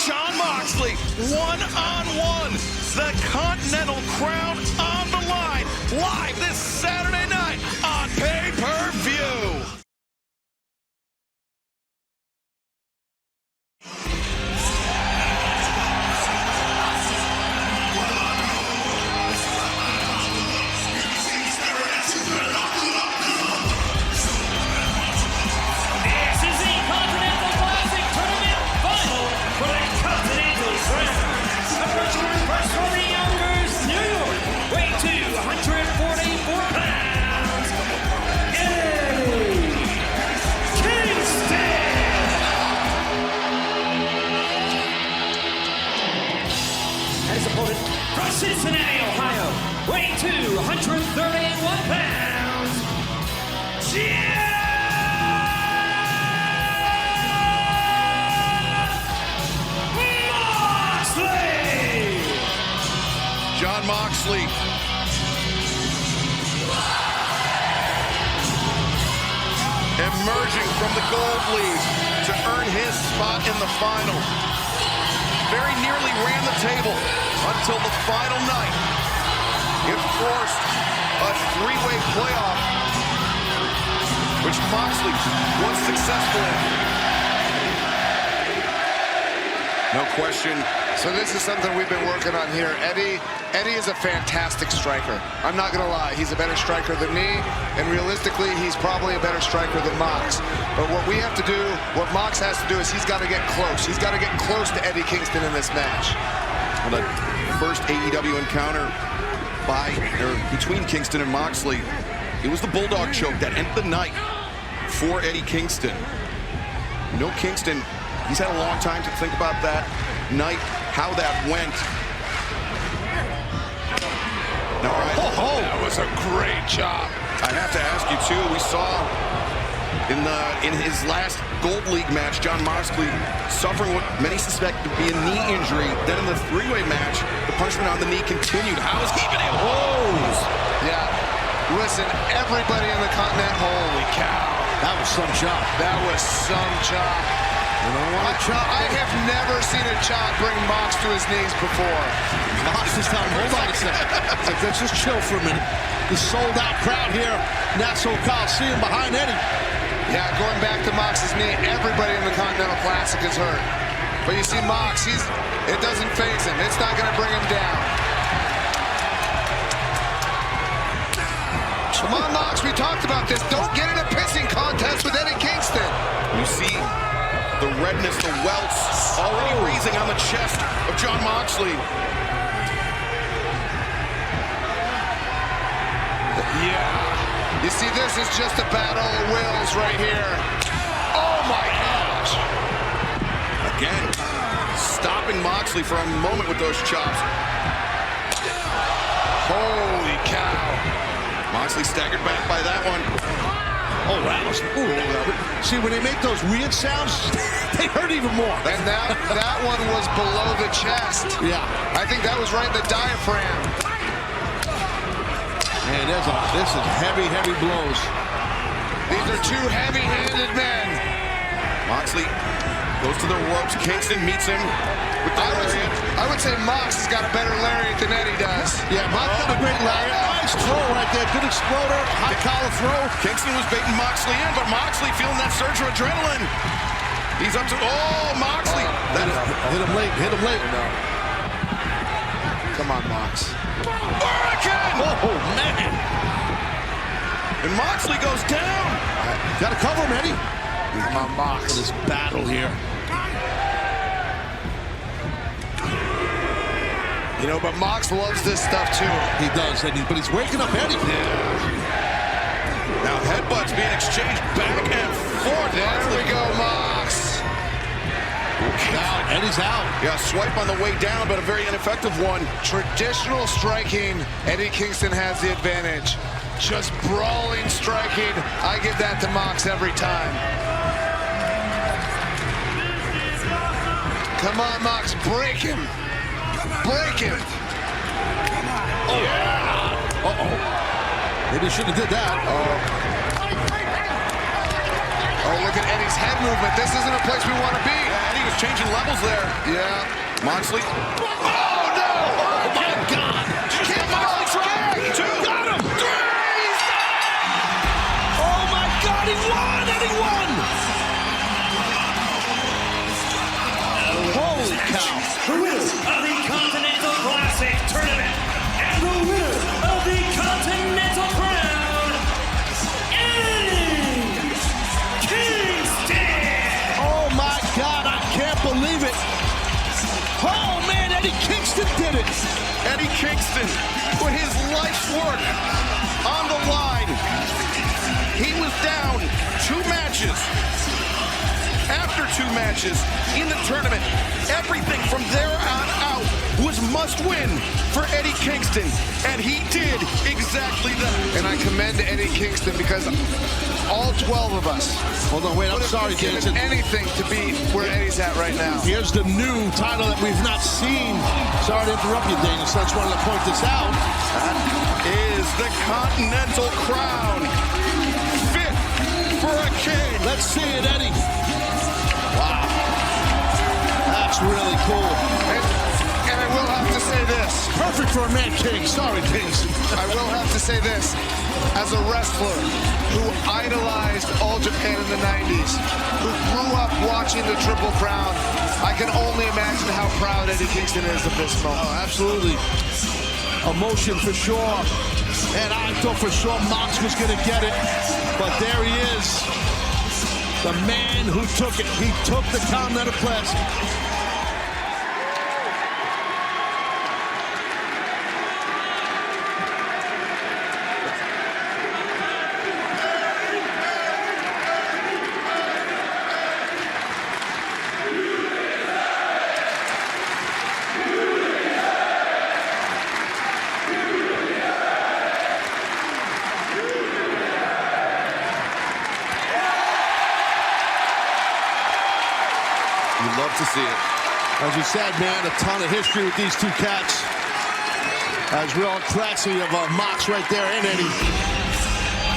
Jon Moxley, one-on-one. The Continental crown on the line. Live this Saturday night on pay-per-view. This is the Continental Classic Tournament Final for the Continental crown. Approaching first from the Yonkers, New York, weight 244 pounds, Eddie Kingston. And his opponent from Cincinnati, Ohio, weight 231 pounds, Jon Moxley. Emerging from the gold league to earn his spot in the final. Very nearly ran the table until the final night. It forced a three-way playoff, which Moxley was successful in. No question. So this is something we've been working on here. Eddie is a fantastic striker. I'm not going to lie. He's a better striker than me, and realistically, he's probably a better striker than Mox. But what we have to do, what Mox has to do, is he's got to get close. He's got to get close to Eddie Kingston in this match. Well, the first AEW encounter between Kingston and Moxley, it was the Bulldog choke that ended the night for Eddie Kingston. No Kingston. He's had a long time to think about that night, how that went. Now, That was a great job. I have to ask you too. We saw in his last Gold League match, John Moxley suffering what many suspect to be a knee injury. Then in the three-way match, the punishment on the knee continued. How is he been able? Yeah. Listen, everybody in the continent, holy cow. That was some chop. That was some chop. I have never seen a chop bring Mox to his knees before. Mox is telling him, hold on a second. It's like, let's just chill for a minute. The sold-out crowd here, Nassau Coliseum behind Eddie. Yeah, going back to Mox's knee, everybody in the Continental Classic is hurt. But you see Mox, it doesn't faze him. It's not going to bring him down. Come on, Mox, we talked about this. Don't get in a pissing contest with Eddie Kingston. You see the redness, the welts already raising on the chest of John Moxley. Yeah. You see, this is just a battle of wills right here. Oh, my gosh. Again, stopping Moxley for a moment with those chops. Holy cow. Moxley staggered back by that one. Oh, wow. See, when they make those weird sounds, they hurt even more. And that one was below the chest. Yeah. I think that was right in the diaphragm. Man, this is heavy, heavy blows. These are two heavy-handed men. Moxley goes to the ropes. Kingston meets him with the lariat. I would say Mox has got a better lariat than Eddie does. Yeah, Mox got a great lariat. Nice throw right there. Good exploder. High collar throw. Kingston was baiting Moxley in, but Moxley feeling that surge of adrenaline. He's up to, Moxley. Hit him late, hit him late. No. Come on, Mox. Hurricane! Oh, man. And Moxley goes down. Got to cover him, Eddie. Come on, Mox. This battle here. You know, but Mox loves this stuff too. He does, but he's waking up Eddie. Yeah. Now headbutts being exchanged back and forth. There we go, Mox. Now Eddie's out. Yeah, swipe on the way down, but a very ineffective one. Traditional striking, Eddie Kingston has the advantage. Just brawling striking, I give that to Mox every time. Come on, Mox, break him. Break him. Oh, yeah. Uh-oh. Maybe he shouldn't have did that. Oh, look at Eddie's head movement. This isn't a place we want to be. Yeah, Eddie was changing levels there. Yeah. Moxley. Oh, no! Oh, my God. Can't Moxley try? Two. Got him. Three. Oh, my God. He won. Eddie won. Holy cow. The winner of the Continental Classic Tournament and the winner of the Continental Crown, Eddie Kingston. Oh, my God. I can't believe it. Oh, man. Eddie Kingston did it. Eddie Kingston put his life's work on the line. He was down 2 matches. After 2 matches in the tournament, everything from there on out was must-win for Eddie Kingston, and he did exactly that. And I commend Eddie Kingston because all 12 of us Hold on, wait, I'm sorry, Jason. anything to be where Eddie's at right now. Here's the new title that we've not seen. Sorry to interrupt you, Dana, so I just wanted to point this out. That is the Continental Crown. Fit for a king. Let's see it, Eddie. Wow. That's really cool. And I will have to say this. Perfect for a man king. Sorry, Kingston. I will have to say this. As a wrestler, who idolized All Japan in the 90s, who grew up watching the Triple Crown, I can only imagine how proud Eddie Kingston is of this moment. Oh, absolutely. Emotion for sure. And I thought for sure Mox was going to get it. But there he is. The man who took it. He took the Continental Classic. Love to see it. As you said, man, a ton of history with these two cats. As real classy of Mox right there and Eddie.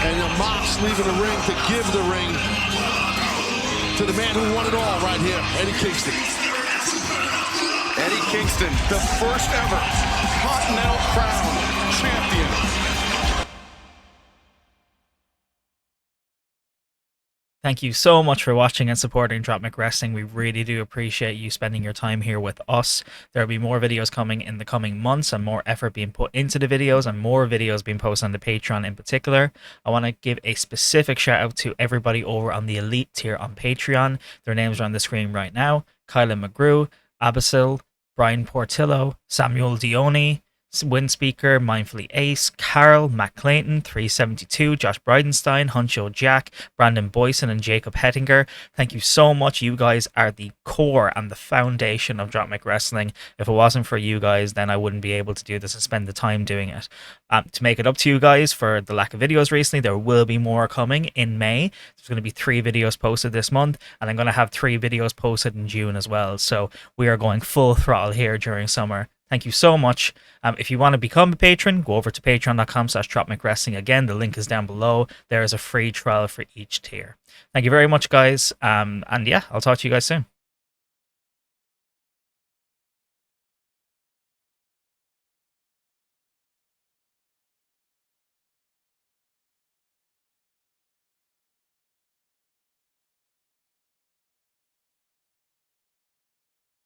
And Mox leaving the ring to give the ring to the man who won it all right here, Eddie Kingston. Eddie Kingston, the first ever Continental Crown champion. Thank you so much for watching and supporting Dropmick Wrestling. We really do appreciate you spending your time here with us. There will be more videos coming in the coming months and more effort being put into the videos and more videos being posted on the Patreon in particular. I want to give a specific shout out to everybody over on the Elite tier on Patreon. Their names are on the screen right now. Kylan McGrew, Abasil, Brian Portillo, Samuel Dione, Windspeaker, Mindfully Ace, Carol, Matt Clayton, 372, Josh Bridenstine, Huncho Jack, Brandon Boyson, and Jacob Hettinger. Thank you so much. You guys are the core and the foundation of Dropmick Wrestling. If it wasn't for you guys, then I wouldn't be able to do this and spend the time doing it. To make it up to you guys for the lack of videos recently, there will be more coming in May. There's going to be 3 videos posted this month, and I'm going to have 3 videos posted in June as well. So we are going full throttle here during summer. Thank you so much. If you want to become a patron, go over to patreon.com/dropmicwrestling. Again, the link is down below. There is a free trial for each tier. Thank you very much, guys. And yeah, I'll talk to you guys soon.